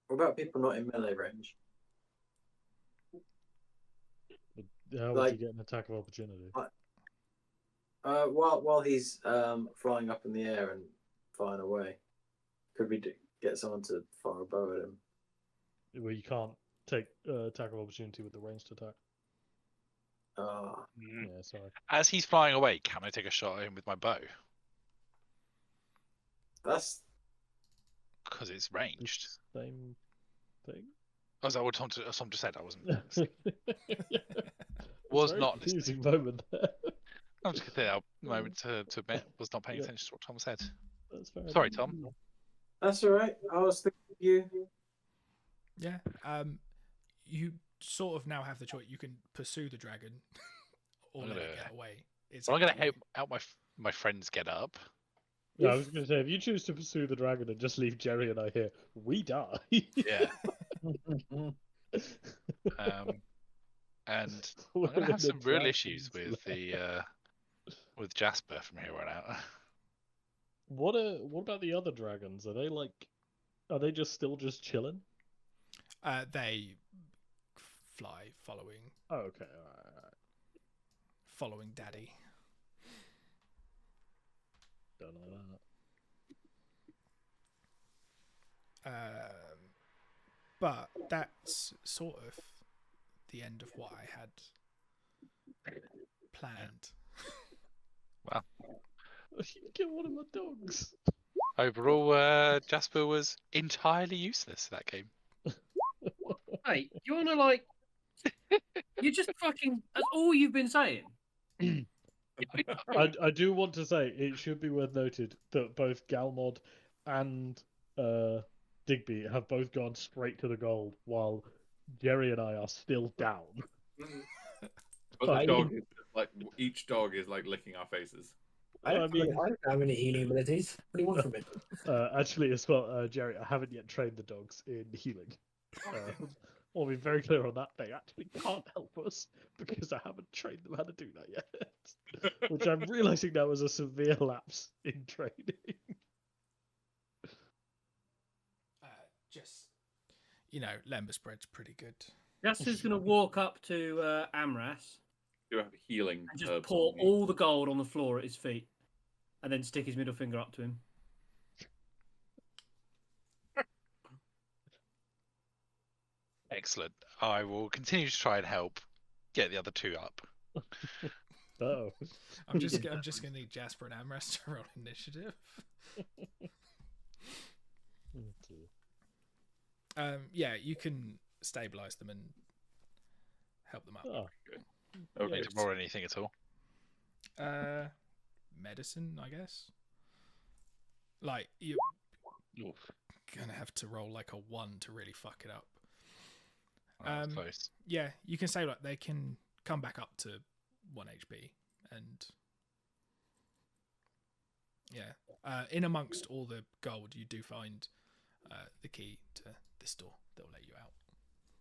What about people not in melee range? But how would Like- you get an attack of opportunity? While he's flying up in the air and flying away, could we get someone to fire a bow at him? Where you can't take attack of opportunity with the ranged attack. Ah, Mm. Yeah, sorry. As he's flying away, can I take a shot at him with my bow? that's Because it's ranged. Same thing. Oh, is that what Tom just said? I wasn't. Was Was not listening. confusing moment there. I'm just going to take that moment to admit was not paying Yeah. attention to what Tom said. That's fair Sorry, enough. Tom. that's all right. I was thinking of you. Yeah. You sort of now have the choice. You can pursue the dragon, or I'm let it gonna- get away. It's Well, I'm up going to you. to help my friends get up. Yeah, I was going to say, if you choose to pursue the dragon and just leave Jerry and I here, we die. Yeah. And I'm going to have some real issues with Jasper from here on out. What about the other dragons? Are they just chilling? They fly, following Oh, okay, alright. following Daddy. Don't know that. But that's sort of the end of what I had planned. You get one of my dogs. Overall, Jasper was entirely useless in that game. Hey, you wanna like? You just fucking. That's all you've been saying. I do want to say it should be worth noted that both Galmod and Digby have both gone straight to the gold, while Jerry and I are still down. But I the dog mean- is like each dog is like licking our faces. I don't, I mean- I don't have any healing abilities. What do you want from me? Actually, as well, Jerry, I haven't yet trained the dogs in healing. I'll be very clear on that. They actually can't help us because I haven't trained them how to do that yet. Which I'm realizing now is a severe lapse in training. Just Lember spread's pretty good. Jasper's gonna walk up to Amras Do have healing and just herbs pour on me. all the gold on the floor at his feet, and then stick his middle finger up to him. Excellent. I will continue to try and help get the other two up. Oh. I'm just gonna need Jasper and Amras to roll initiative. Yeah, you can stabilize them and help them up. Oh. Okay. Need to roll anything at all. Medicine, I guess. Like you're Oof. gonna have to roll like a 1 to really fuck it up. That was close. Yeah, you can say like they can come back up to 1 HP, and yeah, in amongst all the gold, you do find the key to this door that will let you out.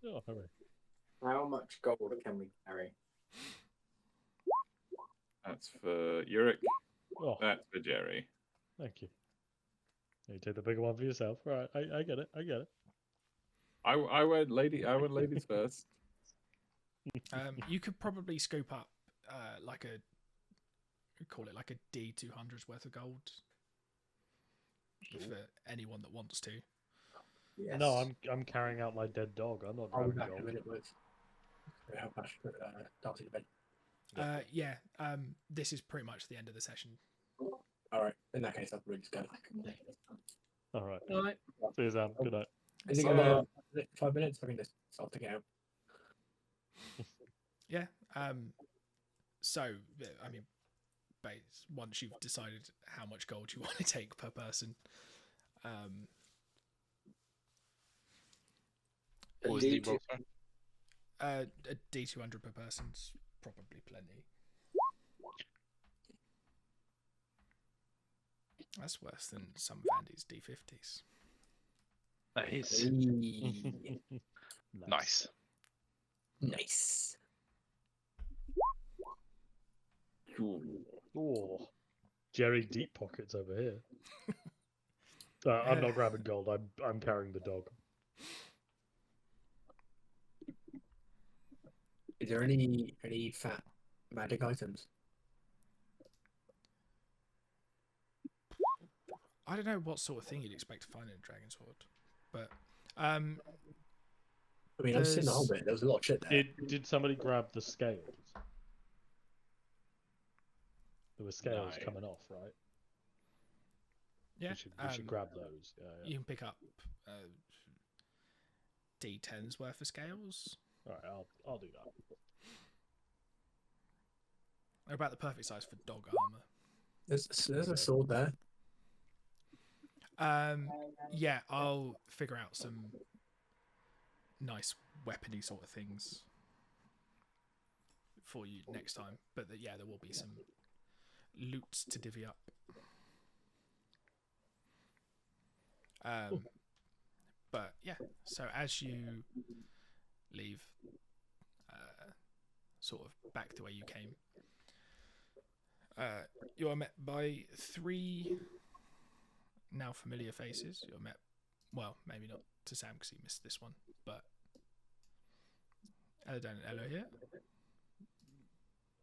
Oh, hooray. How much gold can we carry? That's for Yurik. Oh, That's for Jerry. thank you. You take the bigger one for yourself. Right, I get it. I get it. I went ladies first. You could probably scoop up like call it like a D200's worth of gold for anyone that wants to. Yes. No, I'm carrying out my dead dog. I'm not I'll be grabbing back in a gold. minute with help Ash put Darcy to bed. Yeah, this is pretty much the end of the session. All right. In that case, I'll really just go. All right. All right. See you, Sam. Good night. Is it gonna 5 minutes? I think this. I'll take it out. Yeah. So I mean, once you've decided how much gold you want to take per person, What was the roll? Sorry? a D200 per person's probably plenty. That's worse than some of Andy's D50s. That is nice. Nice. Oh, Jerry deep pockets over here. I'm not grabbing gold. I'm carrying the dog. Is there any fat magic items? I don't know what sort of thing you'd expect to find in a dragon sword, but I mean, I've seen the whole bit. There was a lot of shit there. Did somebody grab the scales? There were scales No. coming off, right? yeah, We should grab those. Yeah, yeah. you can pick up D10's worth of scales. All right, I'll do that. They're about the perfect size for dog armor. There's a sword there. Yeah, I'll figure out some nice weapony sort of things for you next time. But yeah, there will be some loot to divvy up. But yeah, so as you leave, sort of back the way you came, you are met by 3 now familiar faces. You're met, well, maybe not to Sam because he missed this one, but Eladon and Elo here,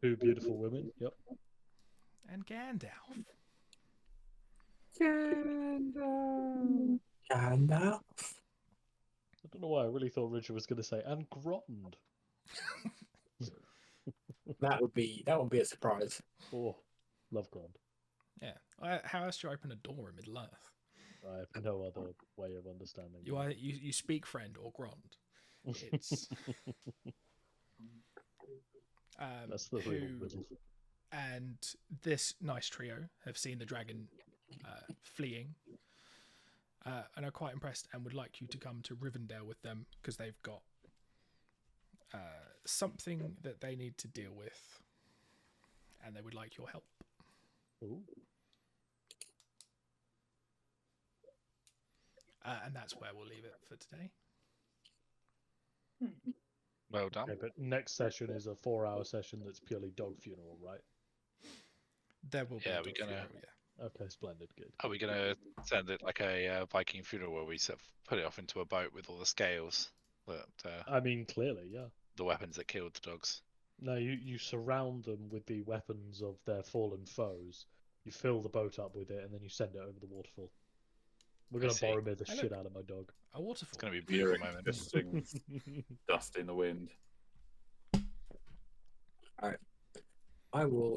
2 beautiful women. Yep. and Gandalf. Gandalf. I don't know why. I really thought Richard was going to say and Grond. That would be a surprise. Oh, love Grond. Yeah. How else do you open a door in Middle Earth? I have no other way of understanding. You speak friend or Grond. It's That's the real riddle. And this nice trio have seen the dragon fleeing and are quite impressed and would like you to come to Rivendell with them because they've got something that they need to deal with and they would like your help. Ooh. And that's where we'll leave it for today. Well done. Okay, but next session is a 4-hour session that's purely dog funeral, right? There will be Yeah, a we're dog gonna- funeral, yeah. Okay, splendid, good. Are we gonna send it like a Viking funeral where we sort of put it off into a boat with all the scales, that I mean, clearly, yeah. the weapons that killed the dogs? No, you surround them with the weapons of their fallen foes. You fill the boat up with it, and then you send it over the waterfall. We're I gonna see. borrow the Hey, shit look. out of my dog. A waterfall. It's gonna be a beautiful moment. Just sings dust in the wind. I will